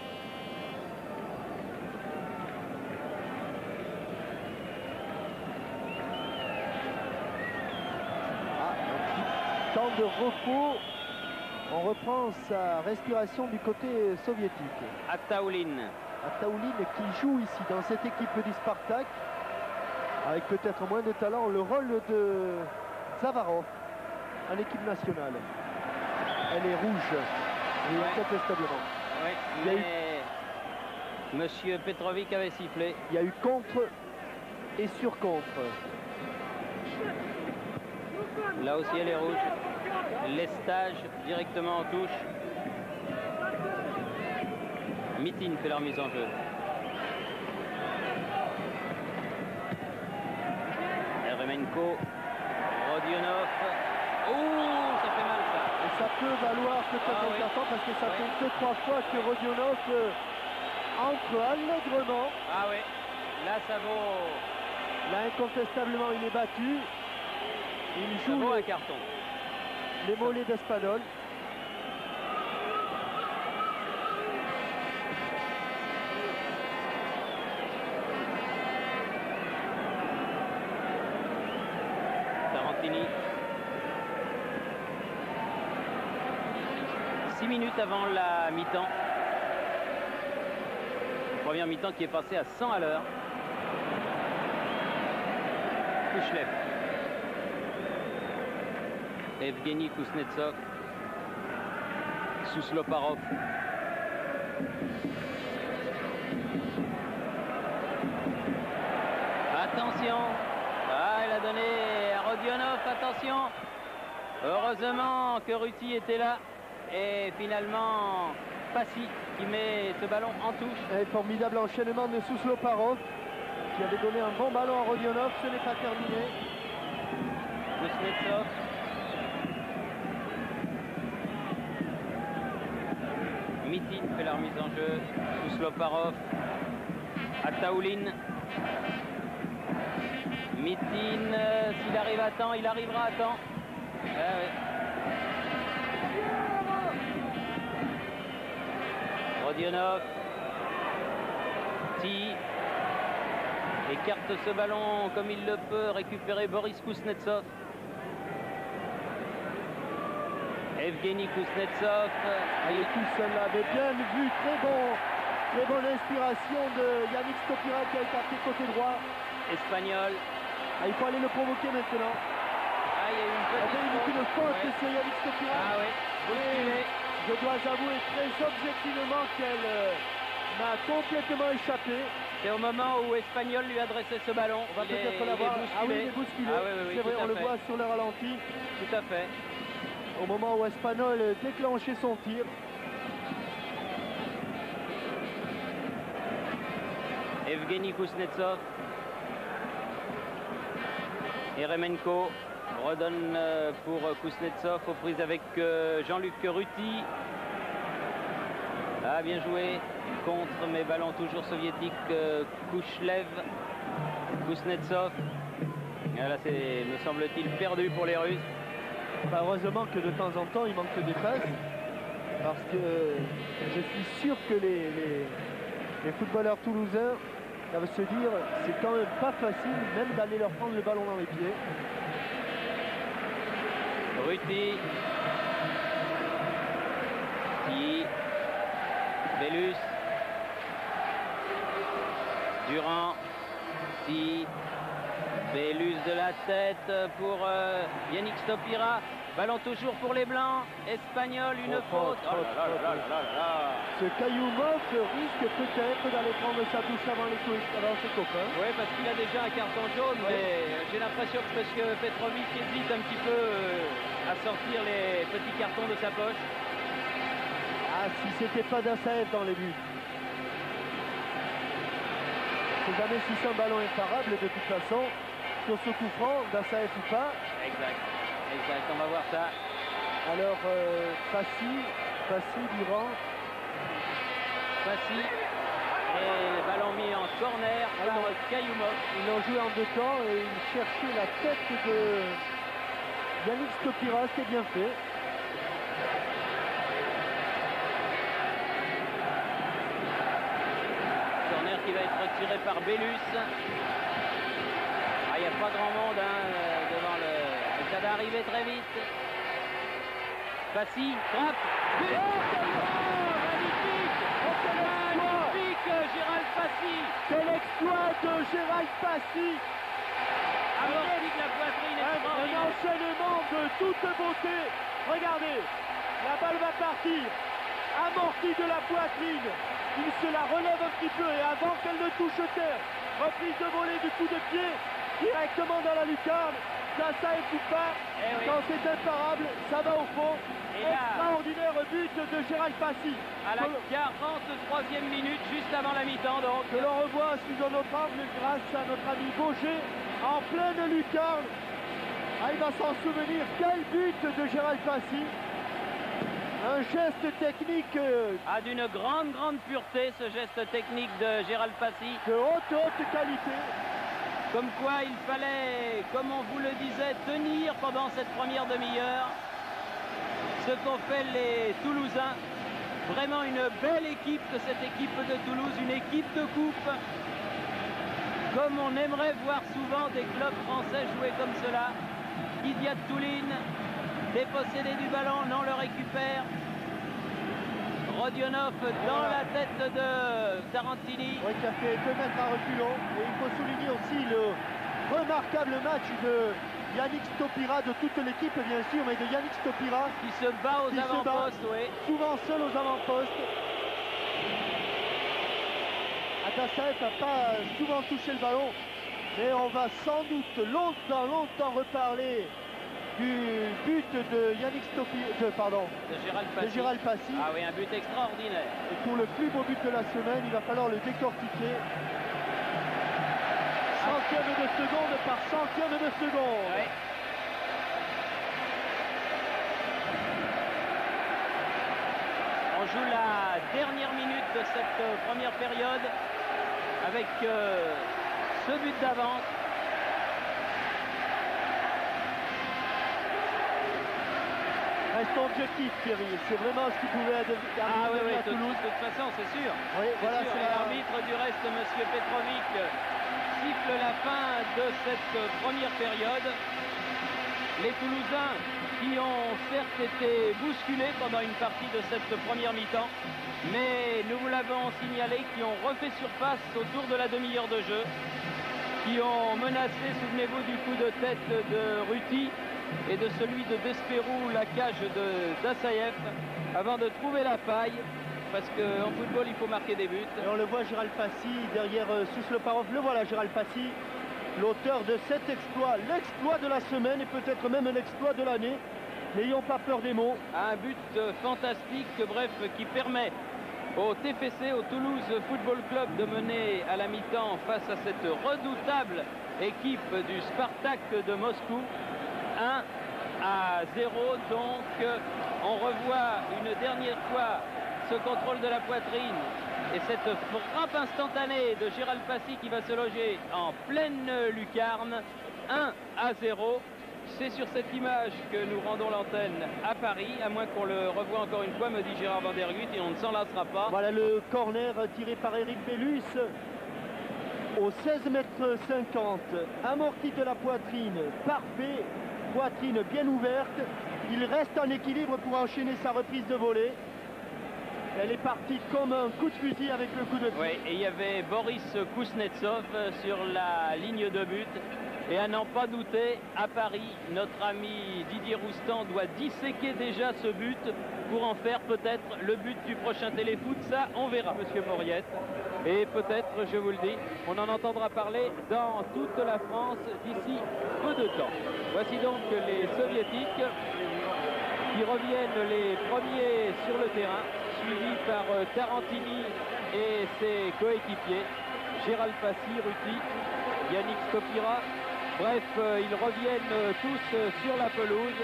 Temps de repos, on reprend sa respiration du côté soviétique. Attaoulin. Attaoulin qui joue ici dans cette équipe du Spartak, avec peut-être moins de talent, le rôle de Zavarov en équipe nationale. Elle est rouge, et incontestablement. Oui, mais Monsieur Petrovic avait sifflé. Il y a eu contre et sur-contre. Là aussi elle est rouge. Lestage directement en touche. Mitin fait la remise en jeu. Eremenko. Rodionov. Ouh, ça fait mal ça. Et ça peut valoir peut-être un carton parce que ça fait 2-3 fois que Rodionov entre allègrement. Ah oui, là ça vaut. Là incontestablement il est battu. Il joue un carton. Les mollets d'Espadol. Tarantini. 6 minutes avant la mi-temps. Première mi-temps qui est passée à 100 à l'heure. Kouchlev. Evgeny Kuznetsov. Sousloparov. Attention. Ah, il a donné à Rodionov. Attention. Heureusement que Ruti était là. Et finalement, Passy qui met ce ballon en touche. Un formidable enchaînement de Sousloparov qui avait donné un bon ballon à Rodionov. Ce n'est pas terminé. Kuznetsov. Mitin fait la remise en jeu. Sousloparov. Attaoulin. Mitin, s'il arrive à temps, il arrivera à temps. Rodionov. Ti écarte ce ballon comme il le peut, récupérer Boris Kuznetsov. Evgeny Kuznetsov. Il est tout seul là, mais bien vu, très bonne inspiration de Yannick Stopira qui a écarté côté droit. Espagnol. Il faut aller le provoquer maintenant. Il y a eu une faute sur Yannick Stopira. Ah oui, bousculé. Je dois avouer très objectivement qu'elle m'a complètement échappé. C'est au moment où Espagnol lui adressait ce ballon. On va peut-être l'avoir. Ah oui, il est bousculé. Oui, c'est vrai, on le voit sur le ralenti. Tout à fait. Au moment où Espagnol déclenchait son tir. Evgeny Kuznetsov. Eremenko redonne pour Kuznetsov aux prises avec Jean-Luc Ruti. Bien joué contre mes ballons toujours soviétiques. Kouchlev, Kuznetsov. Là c'est, me semble-t-il, perdu pour les Russes. Heureusement que de temps en temps il manque des passes, parce que je suis sûr que les footballeurs toulousains doivent se dire c'est quand même pas facile même d'aller leur prendre le ballon dans les pieds. Ruti. Ti. Bellus. Durand. Ti. Bellus de la tête pour Yannick Stopira. Ballon toujours pour les Blancs. Espagnol, une faute. Ce Kayoumov risque peut-être d'aller prendre sa touche avant ses copains. Oui, parce qu'il a déjà un carton jaune, mais j'ai l'impression que M. Petrovic hésite un petit peu à sortir les petits cartons de sa poche. Si c'était pas Dassaev dans les buts. C'est jamais si c'est un ballon imparable de toute façon. Sur ce coup franc, Dassaev ou pas. Exact, on va voir ça. Alors, Fassi, Durand. Fassi. Et le ballon mis en corner par Kayoumov. Ils l'ont joué en deux temps et ils cherchaient la tête de Yannick Stopira, c'est bien fait. Corner qui va être retiré par Bellus. Il n'y a pas grand monde devant le... Ça va arriver très vite. Fassi, frappe. Magnifique, Gérald Fassi. C'est l'exploit de Gérald Fassi. Amorti de la poitrine. Un enchaînement de toute beauté. Regardez, la balle va partir. Amorti de la poitrine. Il se la relève un petit peu et avant qu'elle ne touche terre, reprise de volée du coup de pied directement dans la lucarne. Ça et tout pas. Quand c'est imparable, ça va au fond. Et là, extraordinaire but de Gérald Fassi. À la 43e minute, juste avant la mi-temps donc. Que l'on revoit sous un autre angle grâce à notre ami Gaucher en pleine lucarne. Il va s'en souvenir. Quel but de Gérald Fassi. Un geste technique d'une grande pureté, ce geste technique de Gérald Fassi. De haute qualité. Comme quoi il fallait, comme on vous le disait, tenir pendant cette première demi-heure. Ce qu'ont fait les Toulousains. Vraiment une belle équipe de cette équipe de Toulouse, une équipe de coupe. Comme on aimerait voir souvent des clubs français jouer comme cela. Idiat Touline, dépossédé du ballon, non, le récupère. Rodionov dans la tête de Tarantini. Oui, qui a fait 2 mètres à reculons. Et il faut souligner aussi le remarquable match de Yannick Stopira, de toute l'équipe bien sûr, mais de Yannick Stopira. Qui se bat aux avant-postes, oui. Souvent seul aux avant-postes. Dassaev n'a pas souvent touché le ballon, mais on va sans doute longtemps reparler du but de Yannick Stopira, de Gérald Fassi. Ah oui, un but extraordinaire. Et pour le plus beau but de la semaine, il va falloir le décortiquer. Centième de seconde par centième de seconde. Ouais. On joue la dernière minute de cette première période avec ce but reste objectif, Thierry. C'est vraiment ce qui pouvait arriver à Toulouse. De toute façon, c'est sûr. Oui, voilà, sûr. Et l'arbitre du reste, M. Petrovic, siffle la fin de cette première période. Les Toulousains qui ont certes été bousculés pendant une partie de cette première mi-temps, mais nous vous l'avons signalé, qui ont refait surface autour de la demi-heure de jeu, qui ont menacé, souvenez-vous du coup de tête de Ruti et de celui de Despérou, la cage d'Assaïef, avant de trouver la faille, parce qu'en football il faut marquer des buts. Et on le voit, Gérald Passy derrière Sousloparov, le voilà Gérald Passy, l'auteur de cet exploit, l'exploit de la semaine et peut-être même l'exploit de l'année. N'ayons pas peur des mots. Un but fantastique, bref, qui permet au TFC, au Toulouse Football Club, de mener à la mi-temps face à cette redoutable équipe du Spartak de Moscou. 1-0, donc on revoit une dernière fois ce contrôle de la poitrine et cette frappe instantanée de Gérald Passy qui va se loger en pleine lucarne. 1-0. C'est sur cette image que nous rendons l'antenne à Paris, à moins qu'on le revoie encore une fois, me dit Gérard Van der Guut, et on ne s'en lassera pas. Voilà le corner tiré par Eric Bellus au 16,50 m, amorti de la poitrine, parfait, poitrine bien ouverte. Il reste en équilibre pour enchaîner sa reprise de volée. Elle est partie comme un coup de fusil avec le coup de pied. Oui, et il y avait Boris Kuznetsov sur la ligne de but. Et à n'en pas douter, à Paris, notre ami Didier Roustan doit disséquer déjà ce but pour en faire peut-être le but du prochain téléfoot. Ça, on verra, monsieur Mauriette. Et peut-être, je vous le dis, on en entendra parler dans toute la France d'ici peu de temps. Voici donc les Soviétiques qui reviennent les premiers sur le terrain, suivis par Tarantini et ses coéquipiers, Gérald Passy, Ruti, Yannick Stopira. Bref, ils reviennent tous sur la pelouse.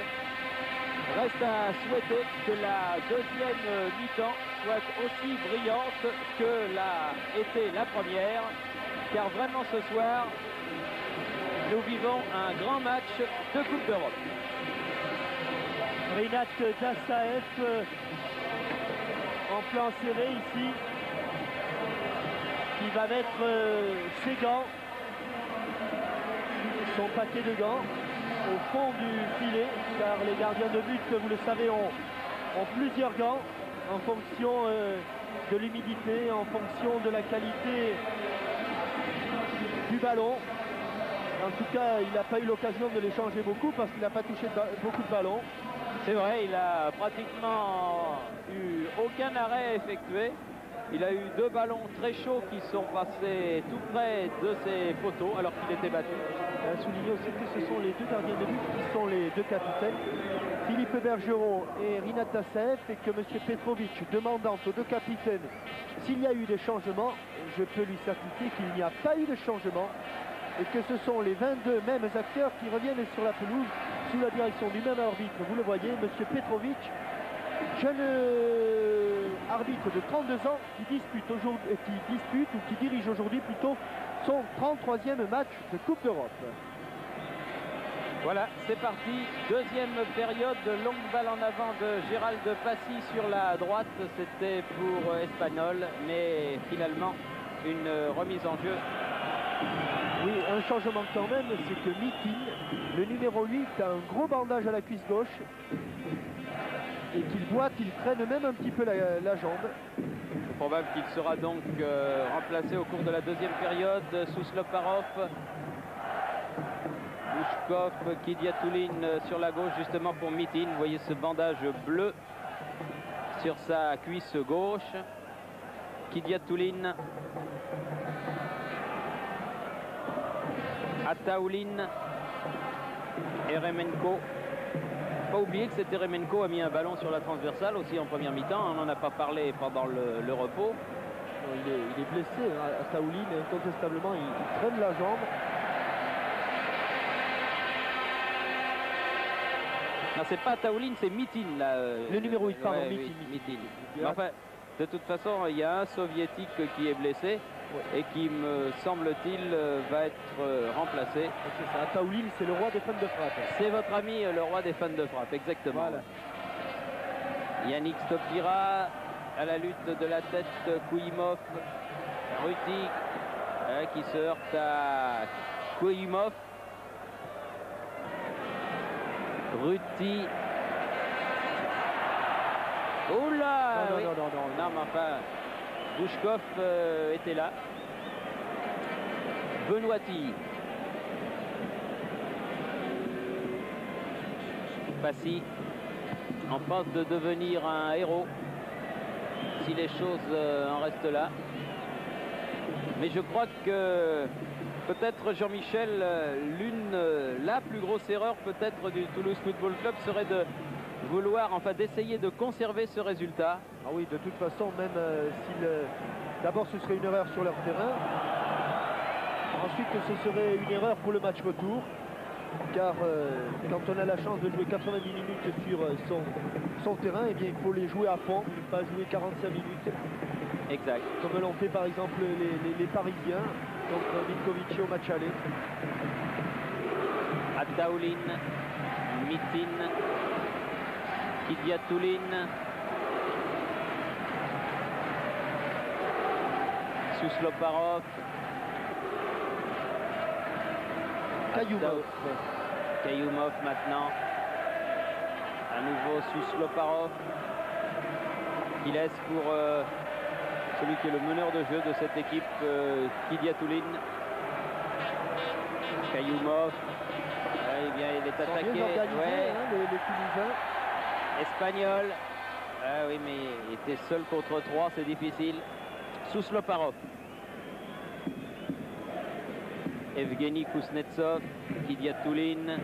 Reste à souhaiter que la deuxième mi-temps soit aussi brillante que l'a été la première, car vraiment ce soir, nous vivons un grand match de Coupe d'Europe. Rinat Dassaev en plan serré ici, qui va mettre ses gants, son paquet de gants au fond du filet, car les gardiens de but, vous le savez, ont plusieurs gants en fonction de l'humidité, en fonction de la qualité du ballon. En tout cas, il n'a pas eu l'occasion de les changer beaucoup parce qu'il n'a pas touché beaucoup de ballons. C'est vrai, il a pratiquement eu aucun arrêt effectué. Il a eu 2 ballons très chauds qui sont passés tout près de ses poteaux alors qu'il était battu. À souligner aussi que ce sont les 2 gardiens de but qui sont les 2 capitaines, Philippe Bergerot et Rinat Dassaev, et que M. Petrovic, demandant aux 2 capitaines s'il y a eu des changements, je peux lui certifier qu'il n'y a pas eu de changement et que ce sont les 22 mêmes acteurs qui reviennent sur la pelouse sous la direction du même arbitre. Vous le voyez, M. Petrovic, jeune arbitre de 32 ans qui dispute ou qui dirige aujourd'hui plutôt son 33e match de Coupe d'Europe. Voilà, c'est parti. Deuxième période, longue balle en avant de Gérald Passy sur la droite. C'était pour Espagnol, mais finalement une remise en jeu. Oui, un changement quand même, c'est que Mitin, le numéro 8, a un gros bandage à la cuisse gauche et qu'il boite, il traîne même un petit peu la jambe. C'est probable qu'il sera donc remplacé au cours de la deuxième période. Sousloparov, Bouchkov, Kidiatoulin sur la gauche justement pour Mitin. Vous voyez ce bandage bleu sur sa cuisse gauche. Kidiatoulin, Ataoulin, Eremenko. Pas oublier que cet Eremenko a mis un ballon sur la transversale aussi en première mi-temps. On n'en a pas parlé pendant le repos. Il est blessé, hein. Ataoulin, incontestablement, il traîne la jambe. Non, c'est pas Ataoulin, c'est Mitin là. Le numéro 8, pardon, ouais, Mitin. Mais enfin, de toute façon, il y a un soviétique qui est blessé. Et qui, me semble-t-il, va être remplacé. C'est ça, Ataoulin, c'est le roi des fans de frappe. C'est votre ami, le roi des fans de frappe, exactement. Voilà. Yannick Stopira à la lutte de la tête, Kouimov, Ruti qui se heurte à Kouimov. Ruti. Oula, Non, oui. Non, mais enfin, Bouchkov était là. Benoîti. Passy en passe de devenir un héros si les choses en restent là. Mais je crois que peut-être Jean-Michel, la plus grosse erreur peut-être du Toulouse Football Club serait de vouloir, enfin d'essayer de conserver ce résultat. Ah oui, de toute façon, même d'abord ce serait une erreur sur leur terrain. Ensuite, ce serait une erreur pour le match retour. Car quand on a la chance de jouer 90 minutes sur son terrain, eh bien, il faut les jouer à fond, pas jouer 45 minutes. Exact. Comme l'ont fait par exemple les Parisiens contre Vinkovic au match aller. Ataoulin, Mitin, Kidiatoulin, Sousloparov, Kayoumov maintenant. À nouveau Sousloparov qui laisse pour celui qui est le meneur de jeu de cette équipe, Kidiatoulin. Kayoumov. Eh bien, il est attaqué. Ouais. Hein, les Tunisiens. Espagnol. Ah oui, mais il était seul contre 3, c'est difficile. Sousloparov. Evgeny Kuznetsov, Kidiatoulin.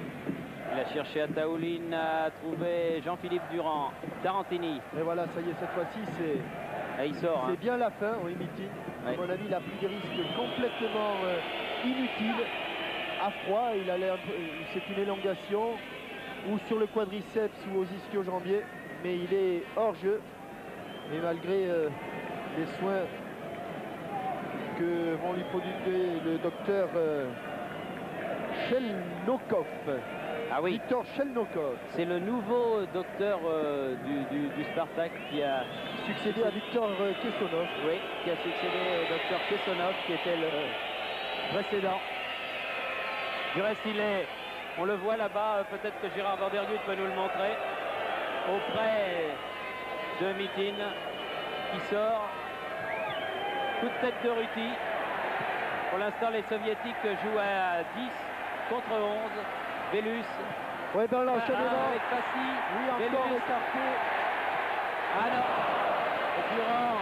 Il a cherché Ataoulin, a trouvé Jean-Philippe Durand. Tarantini. Et voilà, ça y est, cette fois-ci, c'est... Et il sort. C'est bien la fin, oui, Mitin. À mon avis, il a pris des risques complètement inutiles. À froid, c'est une élongation ou sur le quadriceps ou aux ischio-jambiers, mais il est hors jeu. Et malgré les soins que vont lui prodiguer le docteur Chelnokov. Ah oui. Victor Chelnokov. C'est le nouveau docteur du Spartak qui a succédé à Victor Kessonov. Oui, qui a succédé au docteur Kessonov qui était le précédent. Du reste, on le voit là-bas, peut-être que Gérard Vandergut peut nous le montrer, auprès de Mitin qui sort. Coup de tête de Ruti. Pour l'instant, les Soviétiques jouent à 10 contre 11. Velus. Oui, dans l'enchaînement. Avec Passy. Oui, encore écarté. Ah non. Durand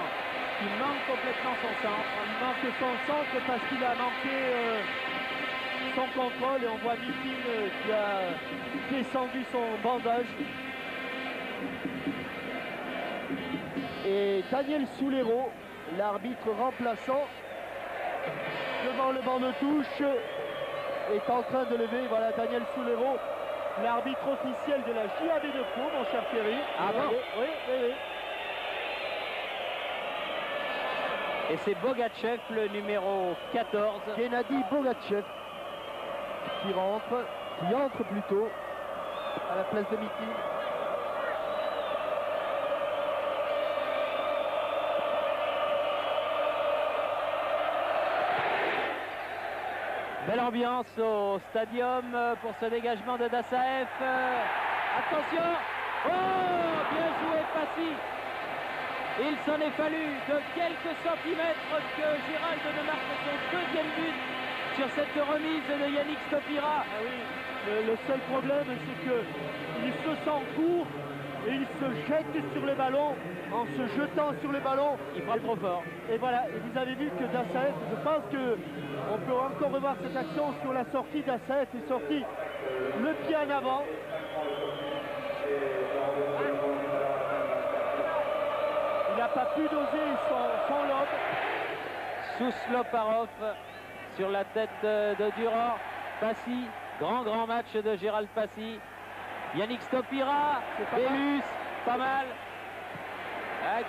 qui manque complètement son centre. Il manque son centre parce qu'il a manqué son contrôle et on voit Mitin qui a descendu son bandage. Et Daniel Soulero, l'arbitre remplaçant, devant le banc de touche, est en train de lever, voilà Daniel Soulero, l'arbitre officiel de la JAB de Pau, mon cher Thierry. Ah bon? Oui. Et c'est Bogachev, le numéro 14. Gennady Bogachev qui entre plutôt à la place de Mitin. Belle ambiance au stadium pour ce dégagement de Dassaev. Attention! Oh! Bien joué, Passy! Il s'en est fallu de quelques centimètres que Gérald ne marque son deuxième but sur cette remise de Yannick Stopira. Ah oui, le seul problème, c'est qu'il se sent court et il se jette sur le ballon. En se jetant sur le ballon, il frappe trop fort. Et voilà, et vous avez vu que Dassaev, je pense qu'on peut encore revoir cette action sur la sortie. Dassaev est sorti le pied en avant. Il n'a pas pu doser son lobe. Sousloparov sur la tête de Durand. Passy, grand match de Gérald Passy. Yannick Stopira, Velus, pas mal.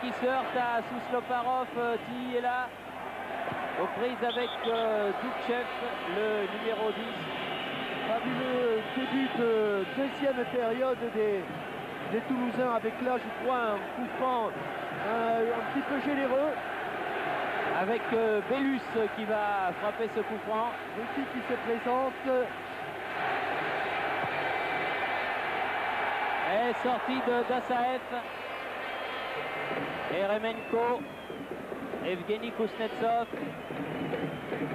Qui se heurte à Sousloparov, qui est là, aux prises avec Doukchev, le numéro 10. Fabuleux début de deuxième période des Toulousains avec là, je crois, un coup franc un petit peu généreux. Avec Bellus qui va frapper ce coup franc. Ruki qui se présente. Et sortie de Dassaev. Eremenko. Evgeny Kuznetsov.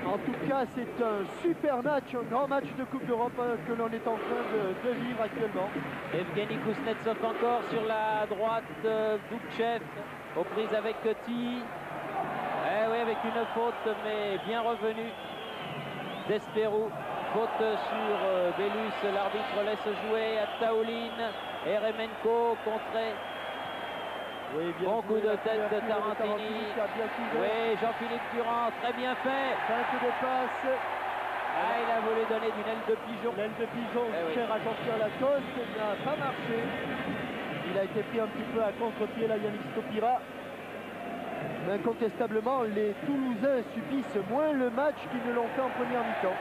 En tout cas, c'est un super match, un grand match de Coupe d'Europe que l'on est en train de vivre actuellement. Evgeny Kuznetsov encore sur la droite. Doubchev aux prises avec Ti. Eh oui, avec une faute, mais bien revenue. Desperou, faute sur Bellus. L'arbitre laisse jouer à Taoulin. Eremenko contré. Oui, bien bon coup de tête de Tarantini. Oui, Jean-Philippe Durand, très bien fait. Feinte de passe. Ah, il a voulu donner d'une aile de pigeon. L'aile de pigeon, cher à Jean-Pierre Lacoste, n'a pas marché. Il a été pris un petit peu à contre-pied, là, Yannick Stopira. Mais incontestablement, les Toulousains subissent moins le match qu'ils ne l'ont fait en première mi-temps.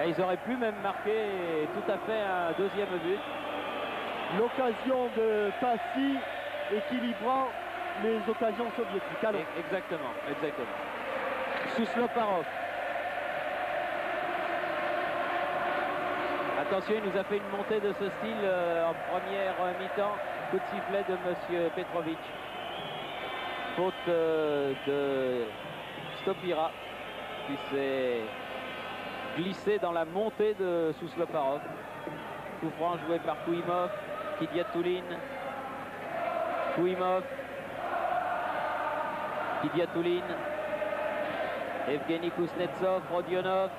Et ils auraient pu même marquer tout à fait un deuxième but. L'occasion de Passy équilibrant les occasions soviétiques. Allons. Exactement, exactement. Sousloparov. Attention, il nous a fait une montée de ce style en première mi-temps. Coup de sifflet de M. Petrovic. Faute de Stopira qui s'est glissé dans la montée de Sousloparov. Coup franc joué par Kouimov, Kidiatoulin. Kouimov, Kidiatoulin, Evgeny Kuznetsov, Rodionov,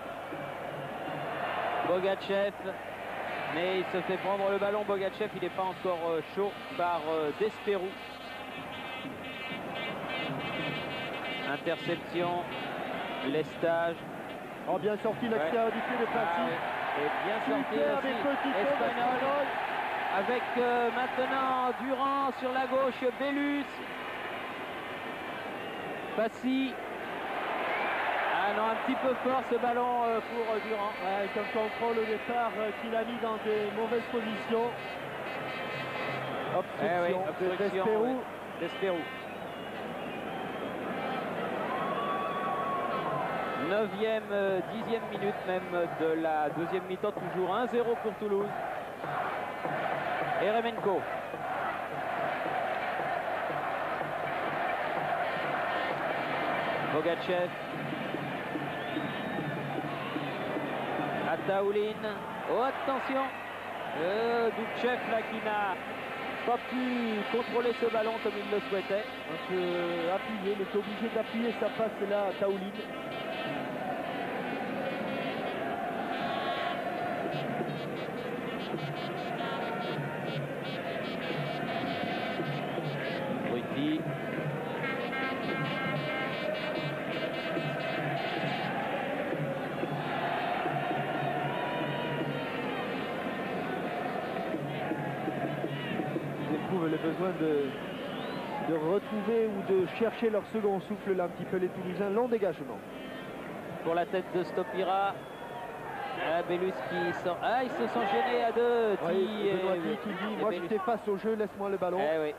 Bogachev, mais il se fait prendre le ballon. Bogachev, il n'est pas encore chaud par Desperou. Interception, lestage. Oh, bien sorti l'extérieur du pied de Passy. Et bien sorti aussi. Espagnol. Avec maintenant Durand sur la gauche, Bellus. Passy. Ah non, un petit peu fort ce ballon pour Durand. Avec un contrôle au départ qu'il a mis dans des mauvaises positions. Obstruction, de Desperou. Desperou. 9e, 10e minute même de la deuxième mi-temps, toujours 1-0 pour Toulouse. Eremenko. Bogachev. Ataoulin. Oh, attention. Doubchev là qui n'a pas pu contrôler ce ballon comme il le souhaitait. Un peu appuyé, il était obligé d'appuyer sa passe là à Taoulin. Ruti. Ils éprouvent le besoin de retrouver ou de chercher leur second souffle là un petit peu, les Toulousains. Long dégagement. Pour la tête de Stopira. Ah, Bellus qui sort. Ah, ils se sont gênés à deux. Oui, qui dit, moi j'étais face au jeu, laisse-moi le ballon. Eh oui.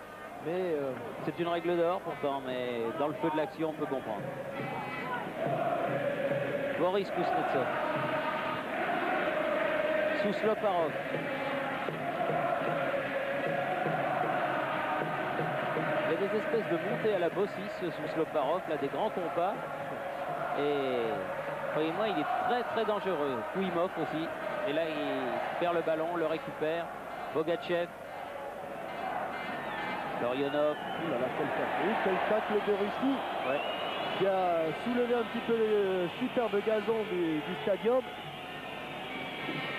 Mais c'est une règle d'or pourtant, mais dans le feu de l'action, on peut comprendre. Boris Kuznetsov. Sousloparov. Il y a des espèces de montées à la Bossis, Sousloparov, là, des grands compas. Et croyez-moi, il est très très dangereux. Kouimov aussi. Et là, il perd le ballon, le récupère. Bogachev. Lorionov. Quel tacle de Russie. Ouais. Qui a soulevé un petit peu le superbe gazon du stadium.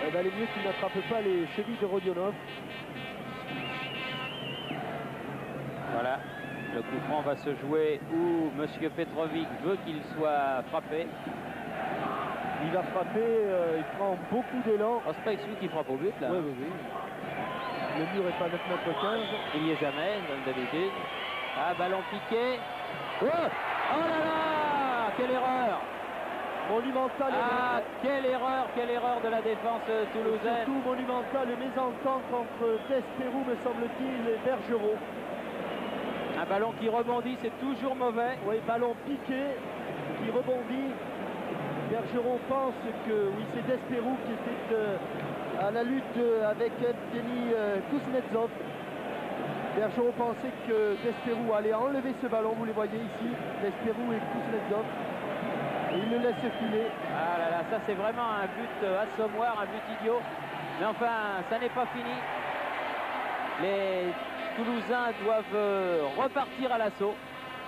Il valait mieux qu'il n'attrape pas les chevilles de Rodionov. Voilà, le coup franc va se jouer où M. Petrovic veut qu'il soit frappé. Il va frapper, il prend beaucoup d'élan. Oh, c'est pas celui qui frappe au but là. Oui, oui, oui. Le mur est pas 9,15 m. Il y est jamais, comme d'habitude. Ah, ballon piqué. Oh, oh là là, quelle erreur! Monumental. Ah, quelle erreur de la défense toulousaine. Surtout monumental, mésentente entre Desperoux, me semble-t-il, et Bergerot. Un ballon qui rebondit, c'est toujours mauvais. Oui, ballon piqué, qui rebondit. Bergerot pense que, oui, c'est Desperoux qui était à la lutte avec Evgeny Kuznetsov. Bergerot pensait que Desperoux allait enlever ce ballon, vous les voyez ici, Desperoux et Kuznetsov. Et il le laisse filer. Ah là là, ça c'est vraiment un but assommoir, un but idiot. Mais enfin, ça n'est pas fini. Les Toulousains doivent repartir à l'assaut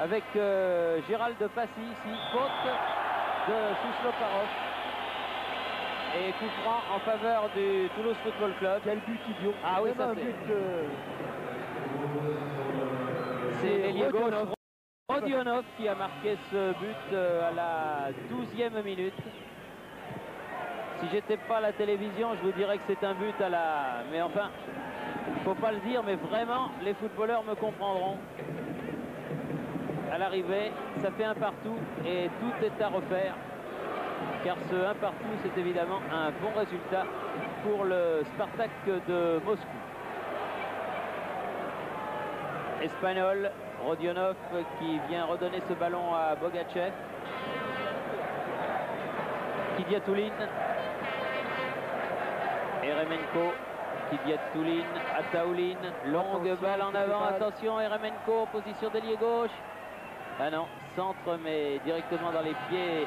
avec Gérald Passy ici, faute de Sousloparov. Et coup franc en faveur du Toulouse Football Club. Quel but idiot. Ah oui, ça un c'est... but. C'est l'ailier gauche Rodionov qui a marqué ce but à la 12e minute. Si j'étais pas à la télévision, je vous dirais que c'est un but à la... Mais enfin, il ne faut pas le dire, mais vraiment, les footballeurs me comprendront. À l'arrivée, ça fait un partout et tout est à refaire. Car ce 1 partout, c'est évidemment un bon résultat pour le Spartak de Moscou. Espagnol, Rodionov qui vient redonner ce ballon à Bogachev. Kidiatoulin. Eremenko. Kidiatoulin, Ataoulin. Longue balle en avant. Attention, Eremenko, position d'ailier gauche. Ah non, centre mais directement dans les pieds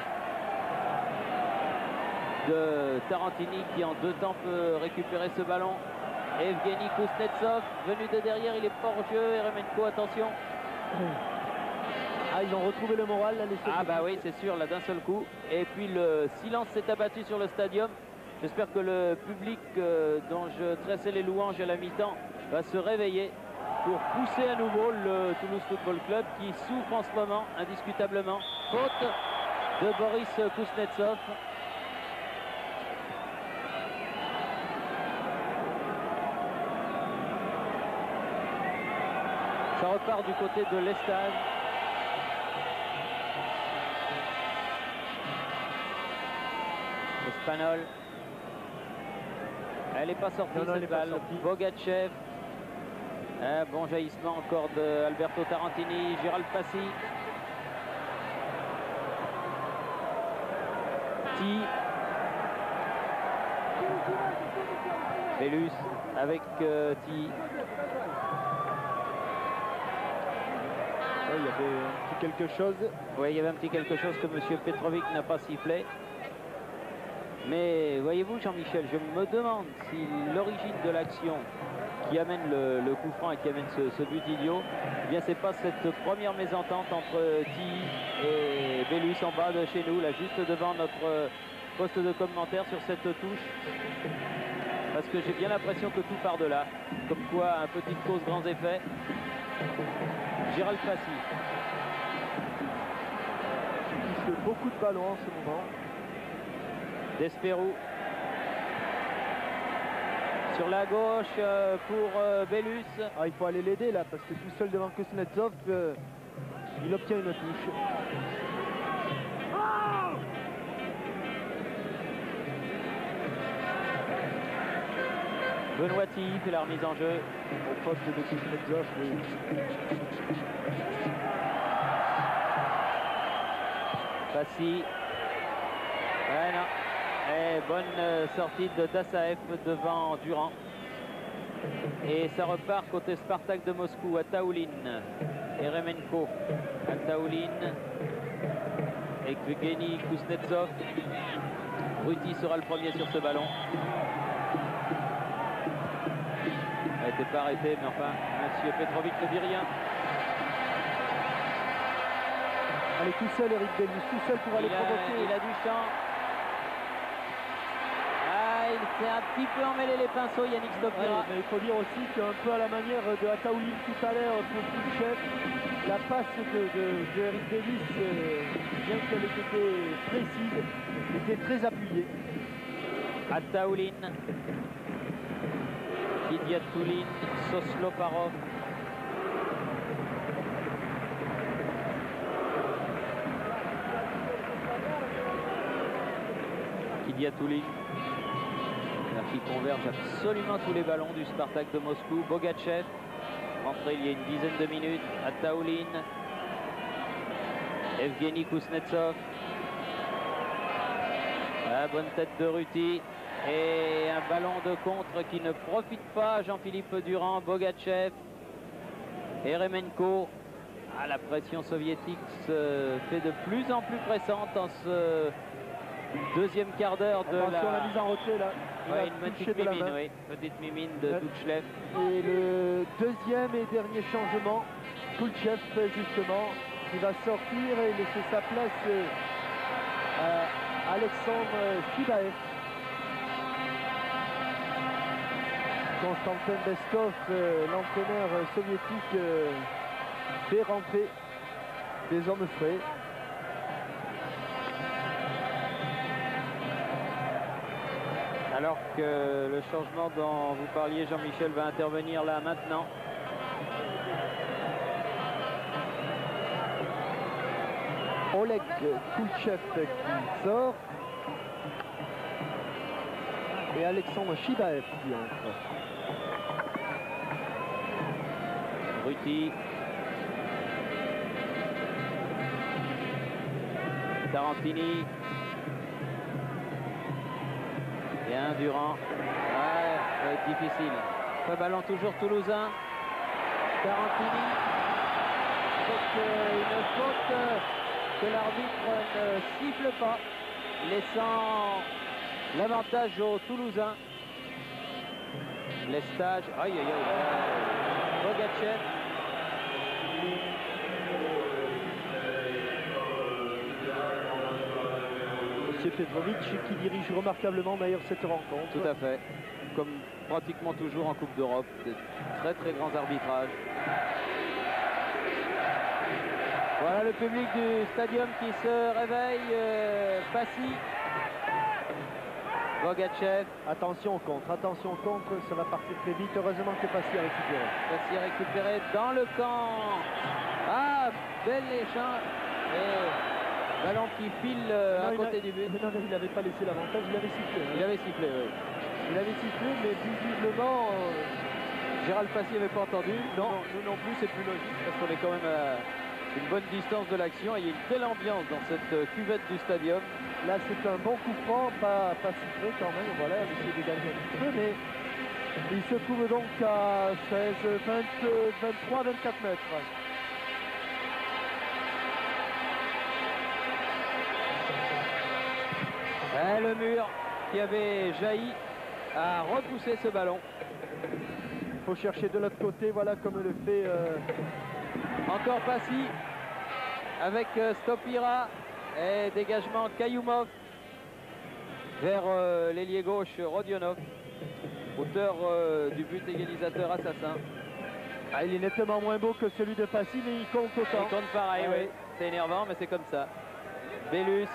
de Tarantini qui en 2 temps peut récupérer ce ballon. Evgeny Kuznetsov venu de derrière, il est pas hors jeu. Eremenko, attention. Ah, ils ont retrouvé le moral là, les secondes. Ah bah oui, c'est sûr, là d'un seul coup. Et puis le silence s'est abattu sur le stadium. J'espère que le public dont je tressais les louanges à la mi-temps va se réveiller pour pousser à nouveau le Toulouse Football Club qui souffre en ce moment indiscutablement. Faute de Boris Kuznetsov. Ça repart du côté de l'Estade. Espagnol. Elle n'est pas sortie cette balle. Bogachev. Un bon jaillissement encore de Alberto Tarantini. Gérald Passy. Ti. Bellus avec Ti. Il y avait un petit quelque chose. Oui, il y avait un petit quelque chose que M. Petrovic n'a pas sifflé. Mais voyez-vous, Jean-Michel, je me demande si l'origine de l'action qui amène le coup franc et qui amène ce but idiot, eh bien c'est pas cette première mésentente entre Ti et Bellus en bas de chez nous, là juste devant notre poste de commentaire sur cette touche. Parce que j'ai bien l'impression que tout part de là. Comme quoi, un petit cause grands effets. Gérald Passy. Il touche beaucoup de ballons en ce moment. Desperoux. Sur la gauche pour Bellus. Ah, il faut aller l'aider là parce que tout seul devant Kuznetsov, il obtient une touche. Benoîti fait la remise en jeu. Au poste de Kuznetsov, oui. Passy. Ouais, non. Et bonne sortie de Dassaev devant Durand. Et ça repart côté Spartak de Moscou. Ataoulin. Eremenko. Ataoulin. Evgeny Kuznetsov. Ruti sera le premier sur ce ballon. Il n'était pas arrêté, mais enfin, M. Petrovic ne dit rien. Allez, tout seul, Eric Bellus, tout seul pour aller provoquer. Il a du champ. Ah, il s'est un petit peu emmêlé les pinceaux, Yannick Stopira. Mais il faut dire aussi qu'un peu à la manière de Ataoulin tout à l'heure pour Khrouchtchev, la passe de Eric Bellus, bien qu'elle ait été précise, était très appuyée. Ataoulin. Kidiatoulin, Sousloparov. Kidiatouli qui converge absolument tous les ballons du Spartak de Moscou. Bogachev, rentré il y a une dizaine de minutes. Attaoulin, Evgeny Kuznetsov. La bonne tête de Ruti. Et un ballon de contre qui ne profite pas à Jean-Philippe Durand. Bogachev, Eremenko. Ah, la pression soviétique se fait de plus en plus pressante en ce deuxième quart d'heure de la mise en retrait là. Ouais, une petite mimine, oui. Petite mimine de Touchlev. Et le deuxième et dernier changement, Kulchev justement, qui va sortir et laisser sa place à Alexandre Chibaev. Konstantin Beskov, l'entraîneur soviétique, fait rentrer des hommes frais. Alors que le changement dont vous parliez, Jean-Michel, va intervenir là maintenant. Oleg Kulchev qui sort. Et Alexandre Chibaev qui entre. Ruti. Tarantini. Bien, Durand. Ouais, ça va être difficile. Le ballon toujours toulousain. Tarantini. Donc une faute que l'arbitre ne siffle pas, laissant l'avantage aux Toulousains. Lestage. Aïe, aïe, aïe. Bogachev. Monsieur Petrovic qui dirige remarquablement d'ailleurs cette rencontre. Tout à fait. Comme pratiquement toujours en Coupe d'Europe. De très très grands arbitrages. Voilà le public du stadium qui se réveille. Passy. Bogachev. Attention au contre, ça va partir très vite. Heureusement que Passy a récupéré. Passy a récupéré dans le camp. Ah, bel échange. Et ballon qui file à côté du but. Non, il n'avait pas laissé l'avantage, il avait sifflé. Hein. Il avait sifflé, oui. Il avait sifflé, mais visiblement... Gérald Passy n'avait pas entendu. Non, nous non plus, c'est plus logique parce qu'on est quand même à une bonne distance de l'action. Et il y a une telle ambiance dans cette cuvette du stadium. Là, c'est un bon coup franc, pas sifflé quand même. Voilà, il s'est dégagé un petit peu, mais il se trouve donc à 16, 23, 24 mètres. Et le mur qui avait jailli a repoussé ce ballon. Il faut chercher de l'autre côté, voilà comme le fait... Encore Passy avec Stopira et dégagement Kayoumov vers l'ailier gauche Rodionov, auteur du but égalisateur assassin. Ah, il est nettement moins beau que celui de Passy, mais il compte autant. Il compte pareil, oui. C'est énervant, mais c'est comme ça. Bellus.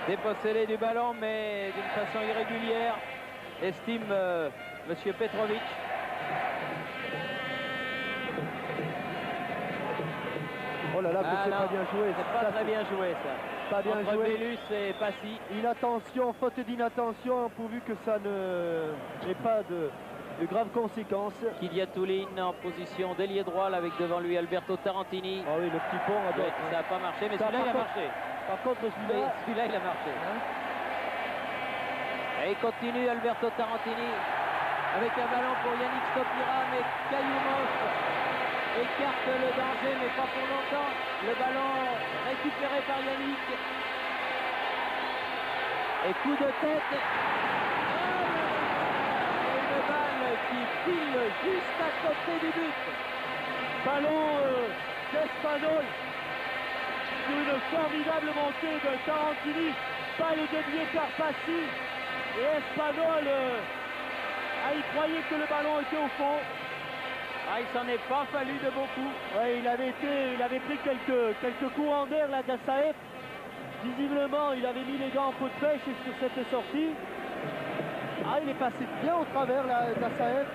Dépossédé du ballon, mais d'une façon irrégulière, estime Monsieur Petrovic. Oh là là, c'est pas bien joué. C'est pas très bien joué, ça. Pas bien entre joué. Bellus et Passy. Inattention, faute d'inattention, pourvu que ça n'ait pas de graves conséquences. Kidiatoulin en position d'ailier droit, là, avec devant lui Alberto Tarantini. Ah oui, le petit pont. Ouais, ça n'a pas marché, mais celui-là, il a marché. Par contre, celui-là, il a marché. Et il continue Alberto Tarantini avec un ballon pour Yannick Stopira, mais Kayoumov écarte le danger, mais pas pour longtemps. Le ballon récupéré par Yannick. Et coup de tête. Et une balle qui file juste à côté du but. Ballon d'Espadol sur une formidable montée de Tarantini. Balle déviée par Passy. Et Espadol, il croyait que le ballon était au fond. Ah, il s'en est pas fallu de beaucoup. Ouais, il avait pris quelques courants d'air là d'Assaef. Visiblement, il avait mis les gants en pot de pêche sur cette sortie. Ah, il est passé bien au travers là d'Assaef.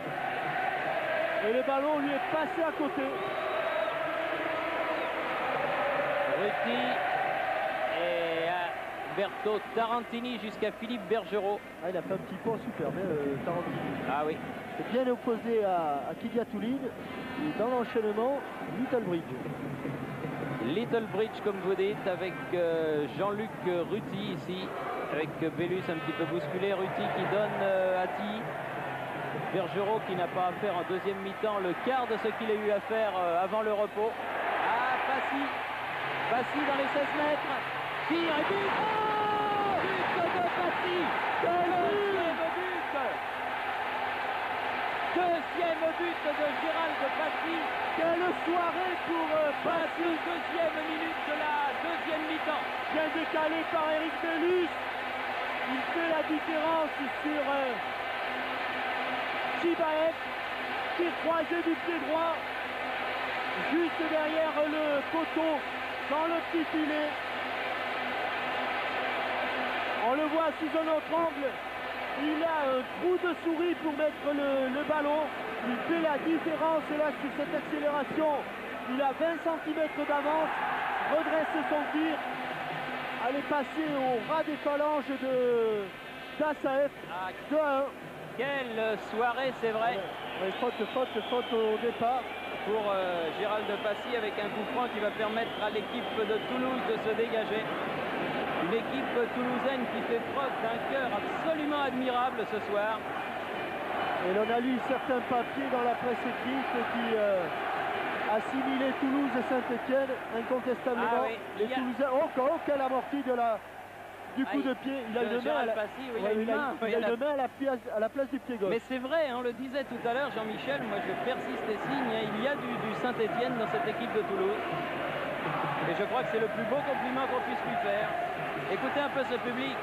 Et le ballon lui est passé à côté. Ruti et Alberto Tarantini jusqu'à Philippe Bergerot. Ah, il a fait un petit pont superbe, Tarantini. Ah oui. C'est bien opposé à Kidia Touline. Et dans l'enchaînement, Little Bridge. Little Bridge, comme vous dites, avec Jean-Luc Ruti ici, avec Bellus un petit peu bousculé, Ruti qui donne à Tilly. Bergerot qui n'a pas à faire en deuxième mi-temps le quart de ce qu'il a eu à faire avant le repos. Ah, Passy dans les 16 mètres. Tire et but. Oh, but de Passy. Deuxième but. Deuxième but de Gérald Passy. Quelle soirée pour Passy, deuxième minute de la deuxième mi-temps. bien décalé par Eric Bellus. Il fait la différence sur Chibaev. Tir croisé du pied droit. Juste derrière le poteau, dans le petit filet. On le voit sous un autre angle. Il a un trou de souris pour mettre le ballon. Il fait la différence là sur cette accélération. Il a 20 cm d'avance. Redresse son tir. Elle est passée au ras des phalanges de d'Assaef. 2-1. Quelle soirée, c'est vrai, Ouais, faute au départ. pour Gérald Passy avec un coup franc qui va permettre à l'équipe de Toulouse de se dégager. Une équipe toulousaine qui fait preuve d'un cœur absolument admirable ce soir. Et l'on a lu certains papiers dans la presse écrite qui assimilaient Toulouse et Saint-Etienne incontestablement. Ah oui, Les Toulousains, quelle amortie du coup de pied. Il a une main à la, Passy, oui, il a une main. il a une main à la place du pied gauche. Mais c'est vrai, on le disait tout à l'heure, Jean-Michel, moi je persiste et signe, hein, il y a du Saint-Etienne dans cette équipe de Toulouse. Et je crois que c'est le plus beau compliment qu'on puisse lui faire. Écoutez un peu ce public.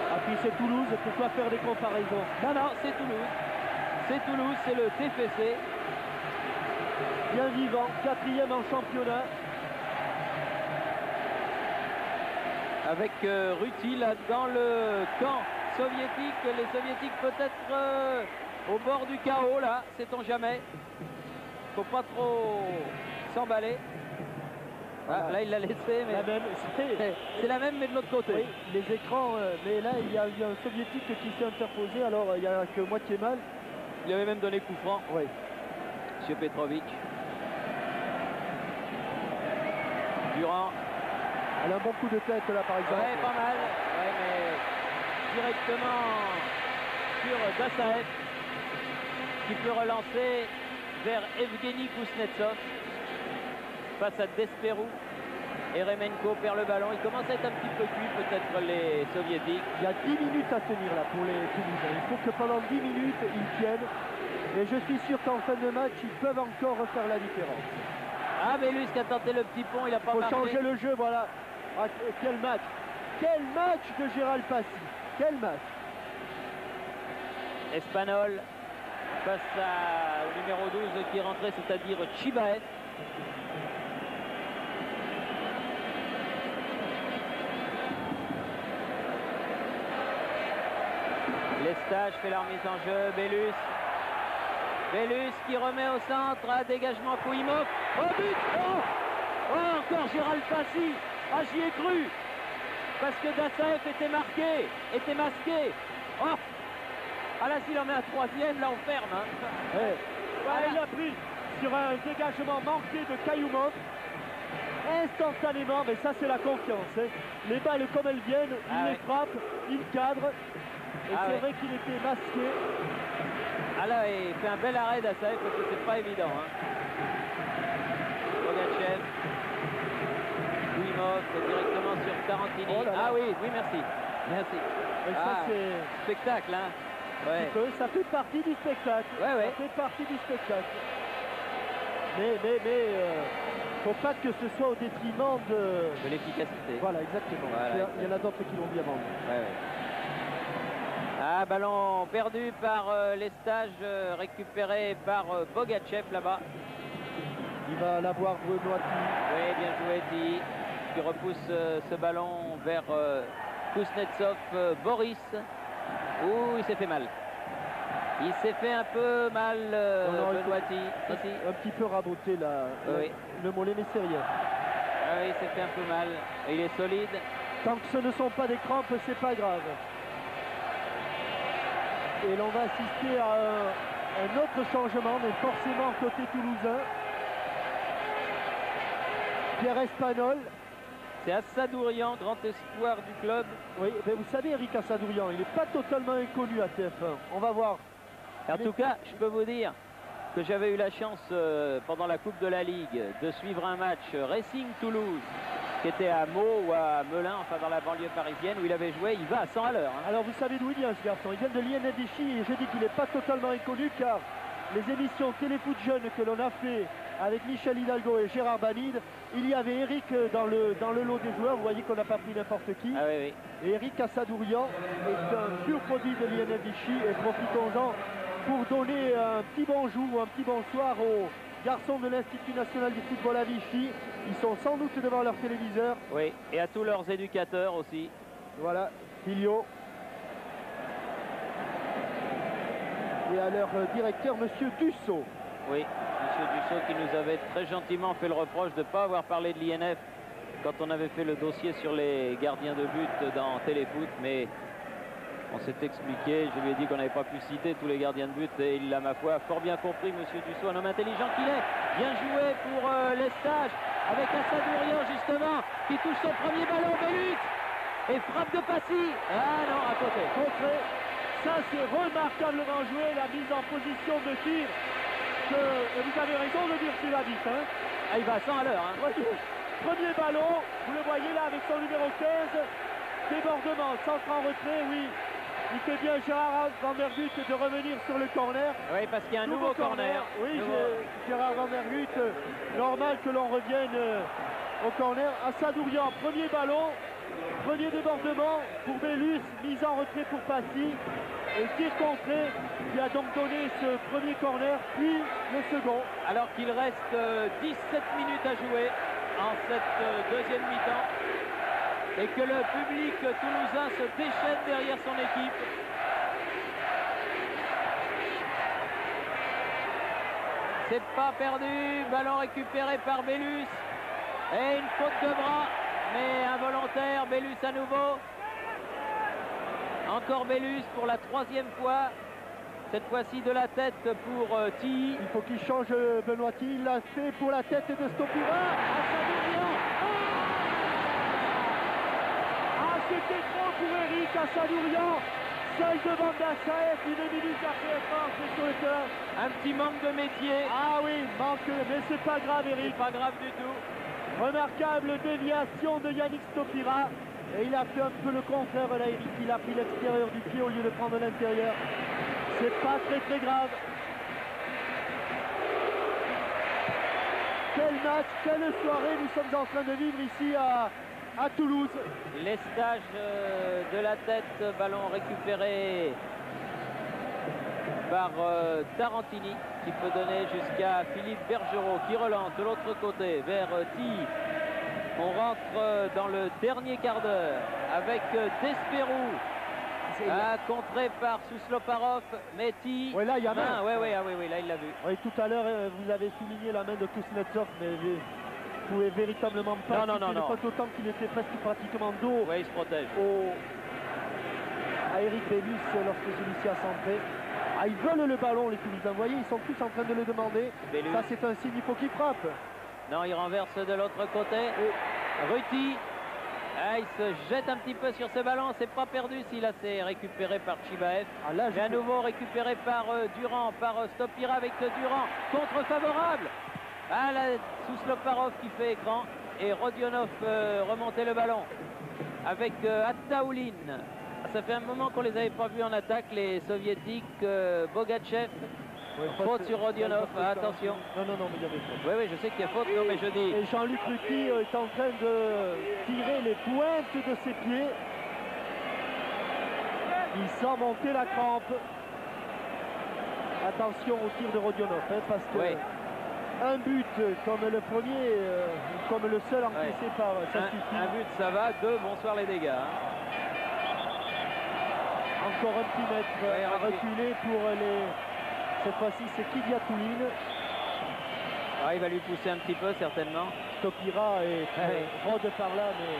Ah, puis c'est Toulouse, pourquoi faire des comparaisons? Non, c'est Toulouse. C'est Toulouse, c'est le TFC. Bien vivant, 4e en championnat. Avec Ruti là dans le camp soviétique. Les soviétiques peut-être au bord du chaos là, sait-on jamais. Faut pas trop s'emballer. Ah, là il l'a laissé, mais La même, c'est la même mais de l'autre côté. oui, les écrans, mais là il y a eu un soviétique qui s'est interposé, alors il n'y a que moitié mal. Il avait même donné coup franc, Oui. M. Petrovic. Durand. Elle a un bon coup de tête là par exemple. Ouais, pas mal. Ouais, mais directement sur Dassaev qui peut relancer vers Evgeny Kuznetsov face à Desperou. Et Remenko perd le ballon. Il commence à être un petit peu cuit peut-être les soviétiques. Il y a 10 minutes à tenir là pour les Toulousains. Il faut que pendant 10 minutes ils tiennent. Et je suis sûr qu'en fin de match, ils peuvent encore refaire la différence. Ah, Bellus qui a tenté le petit pont, il n'a pas Il faut marqué. changer le jeu, voilà. Ah, quel match! Quel match de Gérald Passy! Quel match! Espagnol face au numéro 12 qui est rentré, c'est-à-dire Chibaev. Lestage fait la remise en jeu, Bellus. Bellus qui remet au centre, à dégagement Kouimov. Oh but! Oh, encore Gérald Passy. Ah, j'y ai cru. Parce que Dassaev était marqué, était masqué. Oh! Ah là, s'il en met un troisième, là on ferme. Hein. Ouais. Ouais, il a pris sur un dégagement manqué de Kayoumov. Instantanément, mais ça c'est la confiance. Hein. Les balles comme elles viennent, il les frappe, il cadre. Et c'est vrai qu'il était masqué. Ah là, il fait un bel arrêt d'Assaev parce que c'est pas évident. Hein. Bogachev. Kouimov directement sur Tarantini. Oh là là. Ah oui, oui, merci. Merci. Et ça c'est... Spectacle, hein. Ouais. Ça fait partie du spectacle. Ouais, ouais. Ça fait partie du spectacle. Mais faut pas que ce soit au détriment De l'efficacité. Voilà, exactement. Voilà, Il y en a d'autres qui l'ont bien vendu. Ouais, ouais. Ah, ballon perdu par Lestage, récupéré par Bogachev là-bas. Il va l'avoir Benoîti. Oui, bien joué, Tilly, qui repousse ce ballon vers Kuznetsov. Boris. Ouh, il s'est fait mal. Il s'est fait un peu mal, Benoîti. Un petit peu raboté là, oui. le mollet, mais c'est rien. Ah oui, il s'est fait un peu mal. Et il est solide. Tant que ce ne sont pas des crampes, c'est pas grave. Et l'on va assister à un autre changement, mais forcément côté toulousain. Pierre Espagnol. C'est Assadourian, grand espoir du club. Oui, mais vous savez, Eric Assadourian, il n'est pas totalement inconnu à TF1. On va voir. En tout cas, je peux vous dire que j'avais eu la chance pendant la Coupe de la Ligue de suivre un match Racing Toulouse qui était à Meaux ou à Melun, enfin dans la banlieue parisienne où il avait joué. Il va à 100 à l'heure. Hein. Alors vous savez d'où il vient ce garçon? Il vient de l'INF Vichy et je dis qu'il n'est pas totalement inconnu car les émissions Téléfoot Jeune que l'on a fait avec Michel Hidalgo et Gérard Banide, il y avait Eric dans le lot des joueurs. Vous voyez qu'on n'a pas pris n'importe qui. Ah, oui, oui. Et Eric Assadourian est un pur produit de l'INF Vichy et profitons-en pour donner un petit bonjour ou un petit bonsoir aux garçons de l'Institut National du Football à Vichy. Ils sont sans doute devant leur téléviseur. Oui, et à tous leurs éducateurs aussi. Voilà, Filio. Et à leur directeur, Monsieur Dussault. Oui, Monsieur Dussault qui nous avait très gentiment fait le reproche de ne pas avoir parlé de l'INF quand on avait fait le dossier sur les gardiens de but dans Téléfoot, mais on s'est expliqué, je lui ai dit qu'on n'avait pas pu citer tous les gardiens de but et il l'a, ma foi, fort bien compris, Monsieur Dussault, un homme intelligent qu'il est. Bien joué pour les stages avec Assadourian justement, qui touche son premier ballon, Bellus, et frappe de Passy. Ah non, à côté. Contré. Ça, c'est remarquablement joué, la mise en position de tir. Et vous avez raison de dire qu'il va vite. Hein. Ah, il va à 100 à l'heure. Hein. Premier ballon, vous le voyez là avec son numéro 15. Débordement, centre en retrait, oui. Il fait bien Gérard Van Der Gut de revenir sur le corner. Oui, parce qu'il y a un nouveau corner. Oui, Gérard Van Der Gut, normal que l'on revienne au corner. Assadourian, premier ballon, premier débordement pour Bellus, mise en retrait pour Passy. Et tir contré qui a donc donné ce premier corner, puis le second. Alors qu'il reste 17 minutes à jouer en cette deuxième mi-temps. Et que le public toulousain se déchaîne derrière son équipe. C'est pas perdu, ballon récupéré par Bellus. Et une faute de bras, mais involontaire, Bellus à nouveau. Encore Bellus pour la troisième fois. Cette fois-ci de la tête pour Tilly. Il faut qu'il change Benoît Tilly. Il l'a fait pour la tête de Stopira. C'était trop pour Eric Assadourian. Seul devant Dassaef, une minute après c'est sur le terrain. Un petit manque de métier. Ah oui, manque, mais c'est pas grave Eric. Pas grave du tout. Remarquable déviation de Yannick Stopira. Et il a fait un peu le contraire là Eric. Il a pris l'extérieur du pied au lieu de prendre l'intérieur. C'est pas très grave. Quel match, quelle soirée nous sommes en train de vivre ici à Toulouse. Les stages de la tête, ballon récupéré par Tarantini qui peut donner jusqu'à Philippe Bergerot qui relance de l'autre côté vers Tilly. On rentre dans le dernier quart d'heure avec Desperou. Contré par Sousloparov, mais Tilly. Oui, là il y a main. Oui, là il l'a vu. Oui, tout à l'heure vous avez souligné la main de Kuznetsov, mais vous pouvez véritablement pas. Non. D'autant qu'il était presque pratiquement dos. Oui, il se protège. À Eric Bellus lorsque celui-ci a centré. Ah, ils veulent le ballon les Toulousains. Vous voyez, ils sont tous en train de le demander. Bellus. Ça c'est un signe, il faut qu'il frappe. Non, il renverse de l'autre côté. Ruti. Ah, il se jette un petit peu sur ce ballon, c'est pas perdu si là c'est récupéré par Chibaev. Et à nouveau récupéré par Durand, par Stopira avec Durand. Contre favorable. Ah là, Sousloparov qui fait écran et Rodionov remonter le ballon avec Attaoulin. Ça fait un moment qu'on les avait pas vus en attaque, les soviétiques. Bogachev. Faute sur Rodionov, attention. Non, mais il y avait faute. Oui, je sais qu'il y a faute, non, mais je dis. Et Jean-Luc Ruti est en train de tirer les pointes de ses pieds. Il sent monter la crampe. Attention au tir de Rodionov, parce que un but comme le premier, comme le seul encaissé par ça suffit. Un but, ça va. Deux, bonsoir les dégâts. Encore un petit mètre à reculer pour les... Cette fois-ci, c'est Kidiatouline. Il va lui pousser un petit peu, certainement. Stopira et rôde par là, mais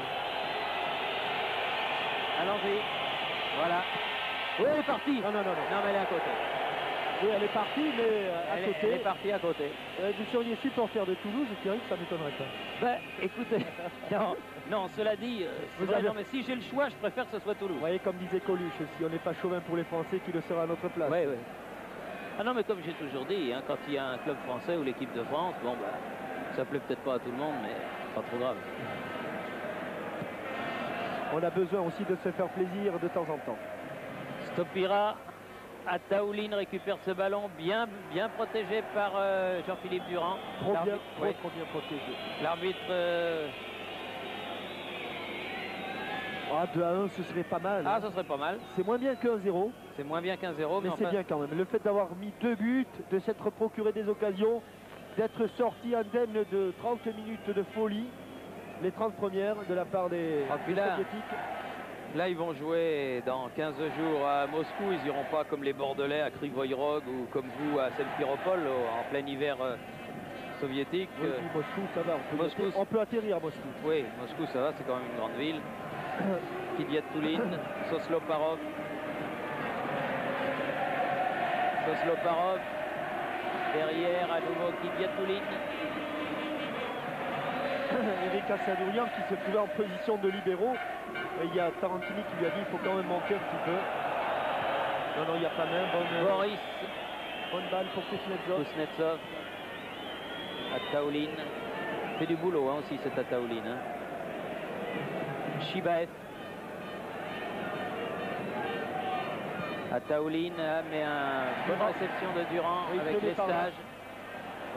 allons-y. Voilà. Oui, elle est partie. Non, non, non, non. Non, mais elle est à côté. Oui, elle est partie, mais à Elle côté. est partie à côté. Vous seriez supporter de Toulouse, Thierry, ça m'étonnerait pas. Ben, écoutez, non, non, cela dit, Vous vrai, avez- non, mais si j'ai le choix, je préfère que ce soit Toulouse. Vous voyez, comme disait Coluche, si on n'est pas chauvin pour les Français, qui le sera à notre place. Oui, oui. Ah non, mais comme j'ai toujours dit, hein, quand il y a un club français ou l'équipe de France, bon, bah, ça plaît peut-être pas à tout le monde, mais pas trop grave. On a besoin aussi de se faire plaisir de temps en temps. Stopira, Ataouline récupère ce ballon, bien protégé par Jean-Philippe Durand. Trop bien, L'arbitre- oui. trop bien protégé. L'arbitre... Ah, 2-1, ce serait pas mal. Ah, ça serait pas mal. C'est moins bien que 1-0, C'est moins bien qu'un 0, mais mais c'est enfin, bien quand même. Le fait d'avoir mis 2 buts, de s'être procuré des occasions, d'être sorti indemne de 30 minutes de folie, les 30 premières de la part des Ah, puis là- Soviétiques. là, ils vont jouer dans 15 jours à Moscou. Ils iront pas comme les Bordelais à Krivoï-Rog ou comme vous à Simferopol en plein hiver soviétique. Oui, puis Moscou, ça va. Moscou, On peut atterrir à Moscou. Oui, Moscou, ça va, c'est quand même une grande ville. Kidiat-Toulin, Sosloparov. Sosloparov. Derrière, à nouveau Kidiat-Toulin. Eric Assadourian qui se trouvait en position de libéraux. Et il y a Tarantini qui lui a dit il faut quand même manquer un petit peu. Non, non, il n'y a pas même. Boris Bonne balle pour Kuznetsov. Kuznetsov. Ataouline. Fait du boulot hein, aussi cet Ataouline. Hein. Chibaev. Ataouline met une bonne réception de Durand Oui, avec il les par là. stages.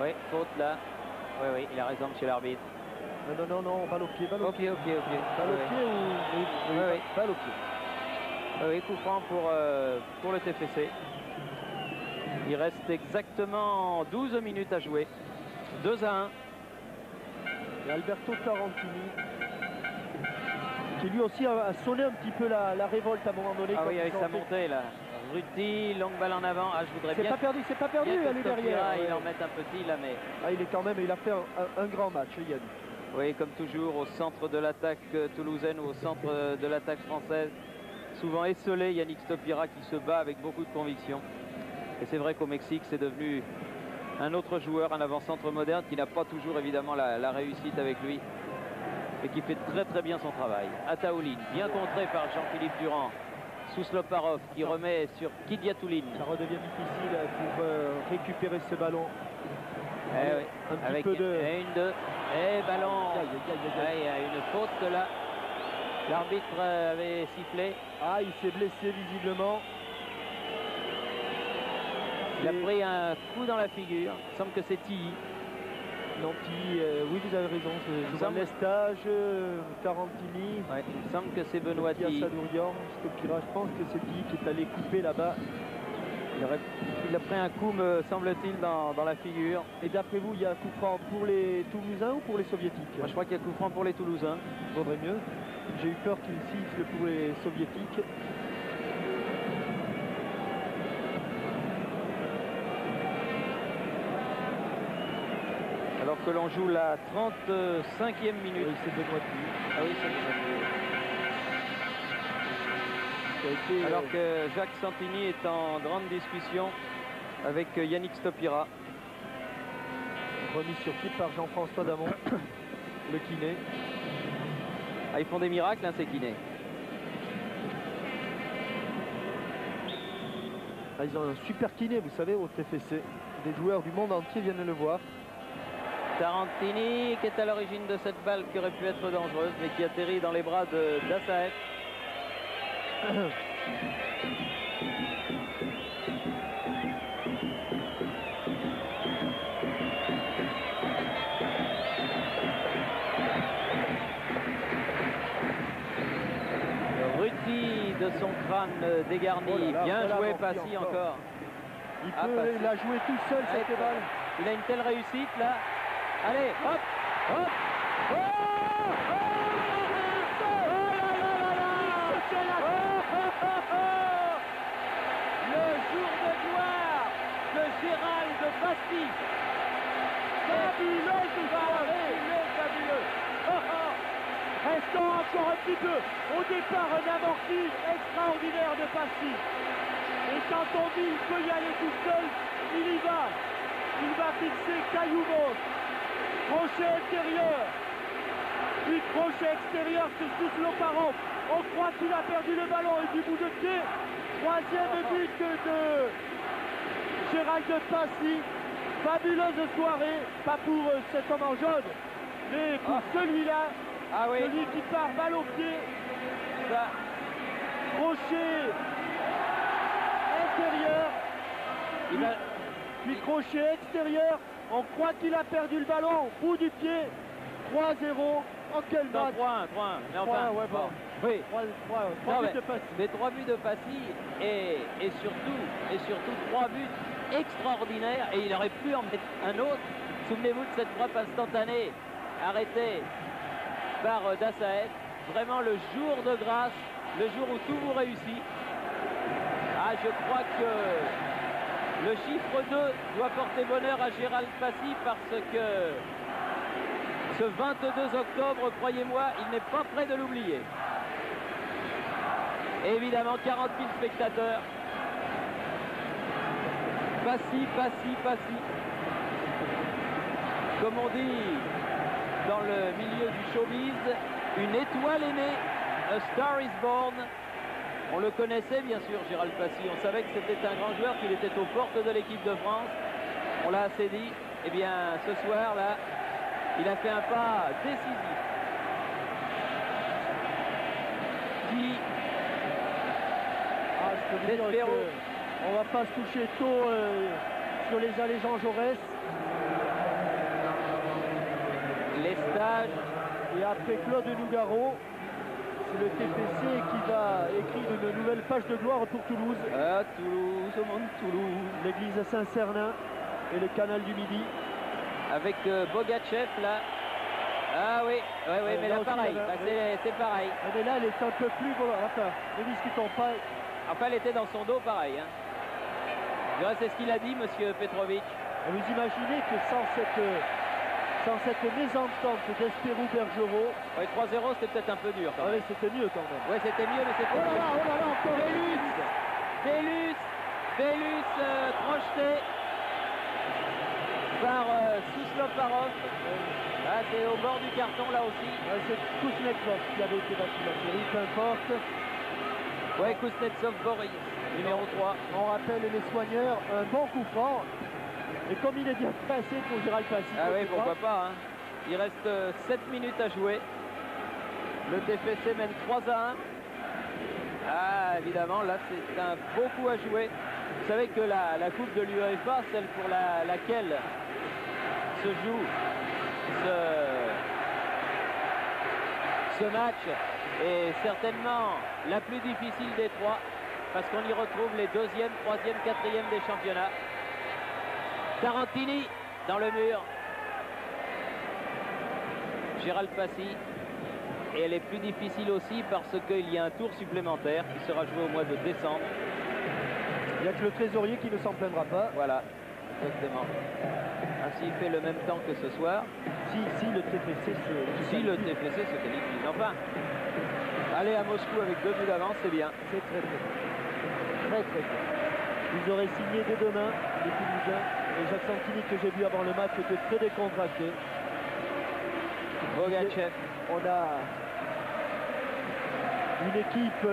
Oui, faute là. Oui, oui, il a raison, monsieur l'arbitre. Non, non, non, non, balle au pied, balle au Ok, pied. ok, ok. Balle Oui, au pied ou. Oui, oui, Oui, oui. balle au pied. oui, coup franc pour le TFC. Il reste exactement 12 minutes à jouer. 2-1. Et Alberto Tarantini qui lui aussi a sonné un petit peu la révolte à un moment donné. Ah quand oui, ils avec ont sa fait- montée là. Ruti, longue balle en avant. Ah, je voudrais C'est bien. pas perdu, c'est pas perdu, Bien que elle est Stopira, derrière. il ouais. en met un petit là, mais Ah, il est quand même, il a fait un grand match, Yann. oui, comme toujours, au centre de l'attaque toulousaine ou au centre de l'attaque française. Souvent esselé, Yannick Stopira qui se bat avec beaucoup de conviction. Et c'est vrai qu'au Mexique, c'est devenu un autre joueur, un avant-centre moderne qui n'a pas toujours évidemment la réussite avec lui. Et qui fait très très bien son travail. Ataouline, bien contré par Jean-Philippe Durand. Sousloparov qui remet sur Kidiatouline. Ça redevient difficile pour récupérer ce ballon. Eh oui, Un petit avec peu de... une, deux, et ballon. Aïe, aïe, aïe, aïe, aïe. Il y a une faute là. L'arbitre avait sifflé. Ah, il s'est blessé visiblement. Il a Et- pris un coup dans la figure. Il semble que c'est Tilly. Nanti, oui, vous avez raison. Je vois semble- Lestage, Tarantini, Ouais, il semble que c'est Benoît Tilly. Assadourian, Stopira. Je pense que c'est Tilly qui est allé couper là-bas. Il a pris un coup, me semble-t-il, dans la figure. Et d'après vous, il y a un coup franc pour les Toulousains ou pour les Soviétiques? Moi, je crois qu'il y a coup franc pour les Toulousains. Vaudrait mieux. J'ai eu peur qu'il siffle pour les Soviétiques. Alors que l'on joue la 35e minute. Oui, c'est Benoît Tilly. Ah oui, c'est Benoît Tilly. Qui a été, Alors que Jacques Santini est en grande discussion avec Yannick Stopira. remis sur pied par Jean-François Damon, le kiné. Ah, ils font des miracles, hein, ces kinés. Ah, ils ont un super kiné, vous savez, au TFC. Des joueurs du monde entier viennent le voir. Tarantini qui est à l'origine de cette balle qui aurait pu être dangereuse mais qui atterrit dans les bras d'Assaet. Ruti de son crâne dégarni, Oh là là, bien voilà, joué Morphy Passy encore. encore. Il Ah, peut Passy. la jouer tout seul, cette Allez, balle. Il a une telle réussite là. Allez, hop, hop. Oh, oh, le jour de gloire de Gérald Passy. Fabuleux, fabuleux. Restant encore un petit peu. Au départ, un amorti extraordinaire de Passy. Et quand on dit qu'il peut y aller tout seul, il y va. Il va fixer Cailloumont. Crochet intérieur. Puis crochet extérieur sur Soufflot-Parent. On croit qu'il a perdu le ballon et du bout de pied. Troisième but de Gérald Passy. Fabuleuse soirée. Pas pour cet homme en jaune, mais pour celui-là. Ah oui. Celui qui part balle au pied. Ça. Crochet intérieur. Puis crochet extérieur. On croit qu'il a perdu le ballon au bout du pied. 3-0. Oh quel Non, match. 3-1, 3-1. Mais enfin, ouais, bon. oui. 3 buts de Passy. Mais 3 buts de Passy et surtout 3 buts extraordinaires, et il aurait pu en mettre un autre. Souvenez-vous de cette frappe instantanée arrêtée par Dassaet. Vraiment le jour de grâce, le jour où tout vous réussit. Ah, je crois que le chiffre 2 doit porter bonheur à Gérald Passy, parce que ce 22 octobre, croyez-moi, il n'est pas prêt de l'oublier. Évidemment, 40 000 spectateurs. Passy. Comme on dit dans le milieu du showbiz, une étoile est née, a star is born. On le connaissait bien sûr, Gérald Passy. On savait que c'était un grand joueur, qu'il était aux portes de l'équipe de France. On l'a assez dit. Eh bien, ce soir, là, il a fait un pas décisif. Je peux vous dire on va pas se toucher tôt sur les allées Jean Jaurès. Les stages. Et après Claude Nougaro, c'est le TPC qui va écrire une nouvelle page de gloire pour Toulouse. Toulouse, au monde Toulouse. L'église Saint-Cernin et le canal du Midi. Avec Bogachev là. Ah oui, mais là pareil, c'est pareil. Mais là elle est un peu plus volante. Enfin, ne discutons pas. Enfin, elle était dans son dos pareil. Hein. C'est ce qu'il a dit, monsieur Petrovic. Et vous imaginez que sans cette mésentente d'Espérou-Bergerot... Oui, 3-0, c'était peut-être un peu dur. Oui, c'était mieux quand même. Oui, c'était mieux, mais c'était... Oh là là, encore Bélus projeté par Sousloparov. Ah, c'est au bord du carton, là aussi. C'est Kuznetsov qui avait été battu la série, peu importe. Oui, Kuznetsov, Boris, numéro 3. On rappelle les soigneurs, un bon coup franc. Et comme il est bien passé pour Gérald Passy. Ah oui, pourquoi pas. Hein. Il reste 7 minutes à jouer. Le TFC mène 3-1. Ah, évidemment, là, c'est un beau coup à jouer. Vous savez que la coupe de l'UEFA, celle pour laquelle se joue ce match, est certainement la plus difficile des trois, parce qu'on y retrouve les 2e, 3e, 4e des championnats. Tarantini dans le mur. Gérald Passy. Et elle est plus difficile aussi parce qu'il y a un tour supplémentaire qui sera joué au mois de décembre. Il n'y a que le trésorier qui ne s'en plaindra pas. Voilà, exactement. Ainsi, il fait le même temps que ce soir. Si le TFC se qualifie. Enfin, aller à Moscou avec 2 buts d'avance, c'est bien. C'est très bien. Ils auraient signé dès demain, les Toulousains. Et Jacques Santini, que j'ai vu avant le match, était très décontracté. Bogachev. On a une équipe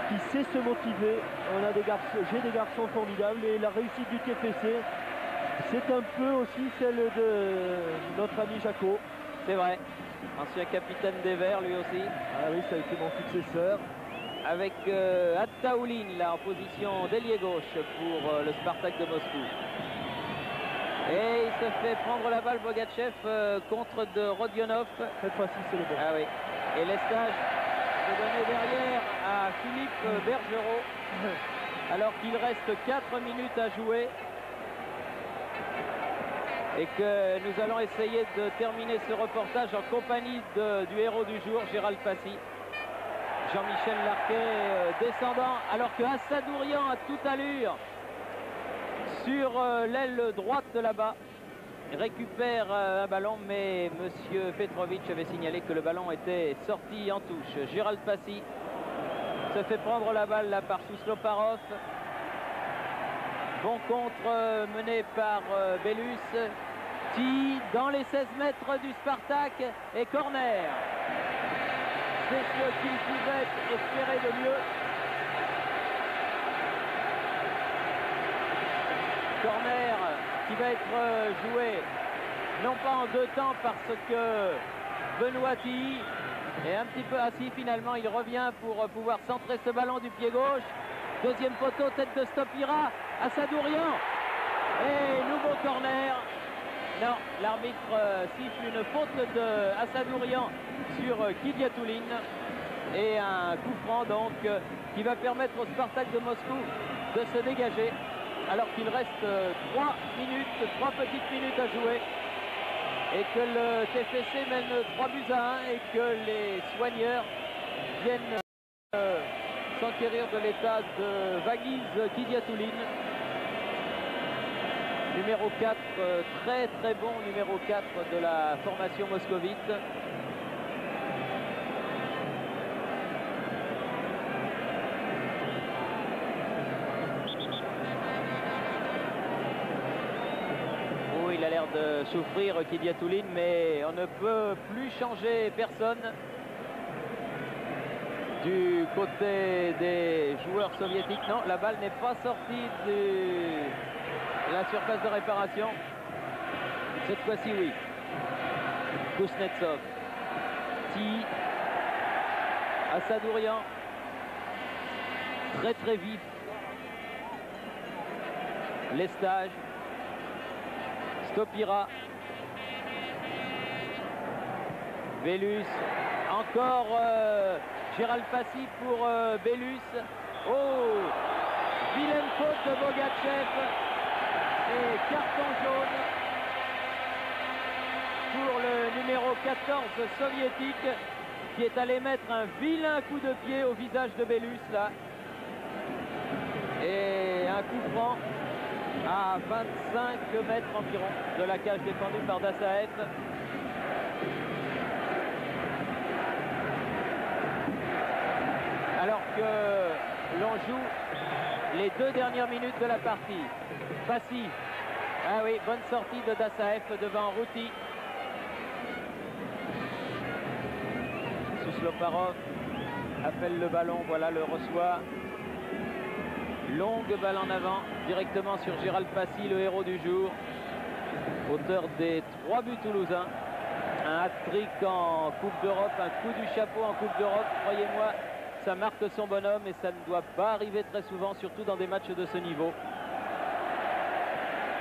qui sait se motiver. J'ai des garçons formidables, et la réussite du TFC, c'est un peu aussi celle de notre ami Jaco. C'est vrai. Ancien capitaine des Verts, lui aussi. Ah oui, ça a été mon successeur. Avec Attaoulin, là, en position d'ailier gauche pour le Spartak de Moscou. Et il se fait prendre la balle, Bogachev, contre de Rodionov. Cette fois-ci, c'est le bon. Ah oui. Et l'estage est donné derrière à Philippe Bergerot, alors qu'il reste 4 minutes à jouer. Et que nous allons essayer de terminer ce reportage en compagnie du héros du jour, Gérald Passy. Jean-Michel Larquet descendant, alors que Assadourian a toute allure sur l'aile droite là-bas. récupère un ballon, mais Monsieur Petrovic avait signalé que le ballon était sorti en touche. Gérald Passy se fait prendre la balle là par Sousloparov. Bon contre mené par Bellus. Qui dans les 16 mètres du Spartak et corner. C'est ce qu'il pouvait espérer de mieux. Corner qui va être joué non pas en deux temps parce que Benoît Tilly est un petit peu assis. Finalement il revient pour pouvoir centrer ce ballon du pied gauche. Deuxième poteau, tête de Stopira, Assadourian et nouveau corner. Non, l'arbitre siffle une faute de Assadourian sur Kidiatouline et un coup franc donc qui va permettre au Spartak de Moscou de se dégager alors qu'il reste 3 petites minutes à jouer et que le TFC mène 3-1 et que les soigneurs viennent s'enquérir de l'état de Vagiz Kidiatouline. Numéro 4, très très bon numéro 4 de la formation moscovite. Oh, il a l'air de souffrir Kidiatouline, mais on ne peut plus changer personne du côté des joueurs soviétiques. Non, la balle n'est pas sortie de la surface de réparation. Cette fois-ci, oui. Kuznetsov. Ti. Assadourian. Très très vif. Lestage. Stopira. Bellus. Encore Gérald Passy pour Bellus. Oh, vilaine faute de Bogatchev. Et carton jaune pour le numéro 14 soviétique qui est allé mettre un vilain coup de pied au visage de Bellus là. Et un coup franc à 25 mètres environ de la cage défendue par Dassaev. Alors que l'on joue les 2 dernières minutes de la partie. Passy. Ah oui, bonne sortie de Dassaev devant Routy. Sousloparov appelle le ballon, voilà, le reçoit. Longue balle en avant, directement sur Gérald Passy, le héros du jour. Auteur des 3 buts toulousains. Un hat-trick en Coupe d'Europe, un coup du chapeau en Coupe d'Europe, croyez-moi, ça marque son bonhomme et ça ne doit pas arriver très souvent, surtout dans des matchs de ce niveau.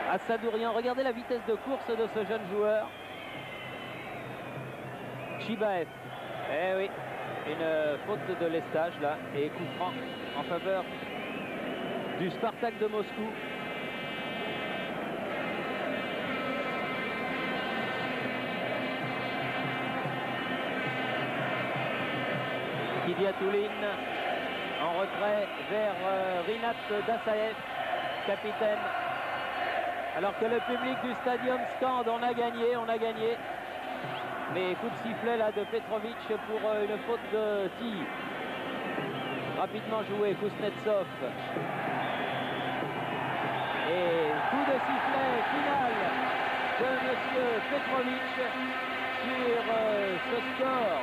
Assadourian, regardez la vitesse de course de ce jeune joueur. Chibaev. Eh oui, une faute de Lestage là et coup franc en faveur du Spartak de Moscou. Kidiatouline en retrait vers Rinat Dassaev, capitaine. Alors que le public du stadium scande, on a gagné, on a gagné. Mais coup de sifflet là de Petrovic pour une faute de Ti. Rapidement joué, Kuznetsov. Et coup de sifflet final de M. Petrovic sur ce score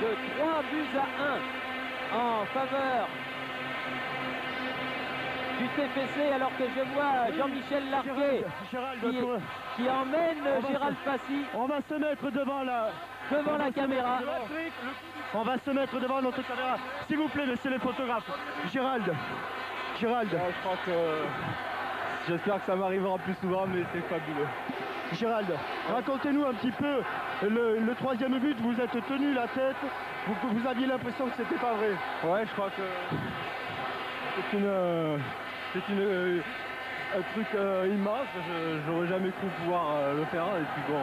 de 3-1 en faveur du TFC, alors que je vois Jean-Michel Larquet qui emmène Gérald Passy. On va se mettre devant la caméra. On va se mettre devant notre caméra. S'il vous plaît, monsieur le photographe. Gérald. Je crois que... J'espère que ça m'arrivera plus souvent, mais c'est fabuleux. Gérald, racontez-nous un petit peu le 3e but. Vous êtes tenu la tête. Vous aviez l'impression que c'était pas vrai. Ouais, je crois que c'est un truc immense. J'aurais jamais cru pouvoir le faire. Et puis bon,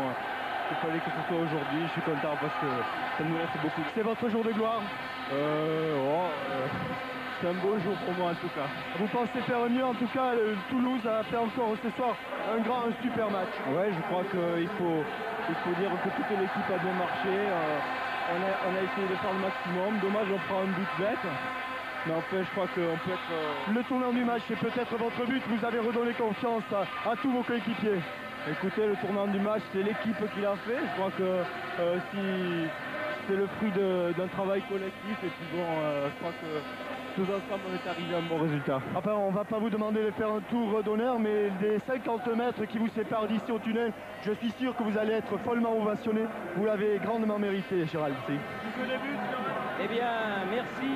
il fallait que ce soit aujourd'hui. Je suis content parce que ça nous reste beaucoup. C'est votre jour de gloire. c'est un beau jour pour moi en tout cas. Vous pensez faire mieux? En tout cas, Toulouse a fait encore ce soir un super match. Ouais, je crois qu'il faut dire que toute l'équipe a bien marché. On a essayé de faire le maximum. Dommage, on prend un but bête. Mais en fait, je crois qu'on peut être... Le tournant du match, c'est peut-être votre but. Vous avez redonné confiance à tous vos coéquipiers. Écoutez, le tournant du match, c'est l'équipe qui l'a fait. Je crois que si c'est le fruit d'un travail collectif. Et puis bon, je crois que tous ensemble, on est arrivé à un bon résultat. Enfin, on ne va pas vous demander de faire un tour d'honneur, mais les 50 mètres qui vous séparent d'ici au tunnel, je suis sûr que vous allez être follement ovationné. Vous l'avez grandement mérité, Gérald. Eh bien, merci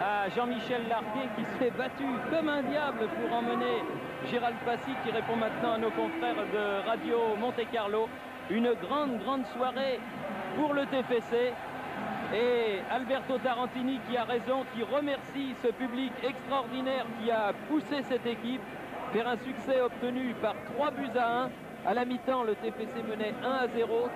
à Jean-Michel Larquet qui s'est battu comme un diable pour emmener Gérald Passy qui répond maintenant à nos confrères de Radio Monte-Carlo. Une grande soirée pour le TFC. Et Alberto Tarantini qui a raison, qui remercie ce public extraordinaire qui a poussé cette équipe vers un succès obtenu par 3 buts à 1. À la mi-temps, le TFC menait 1-0.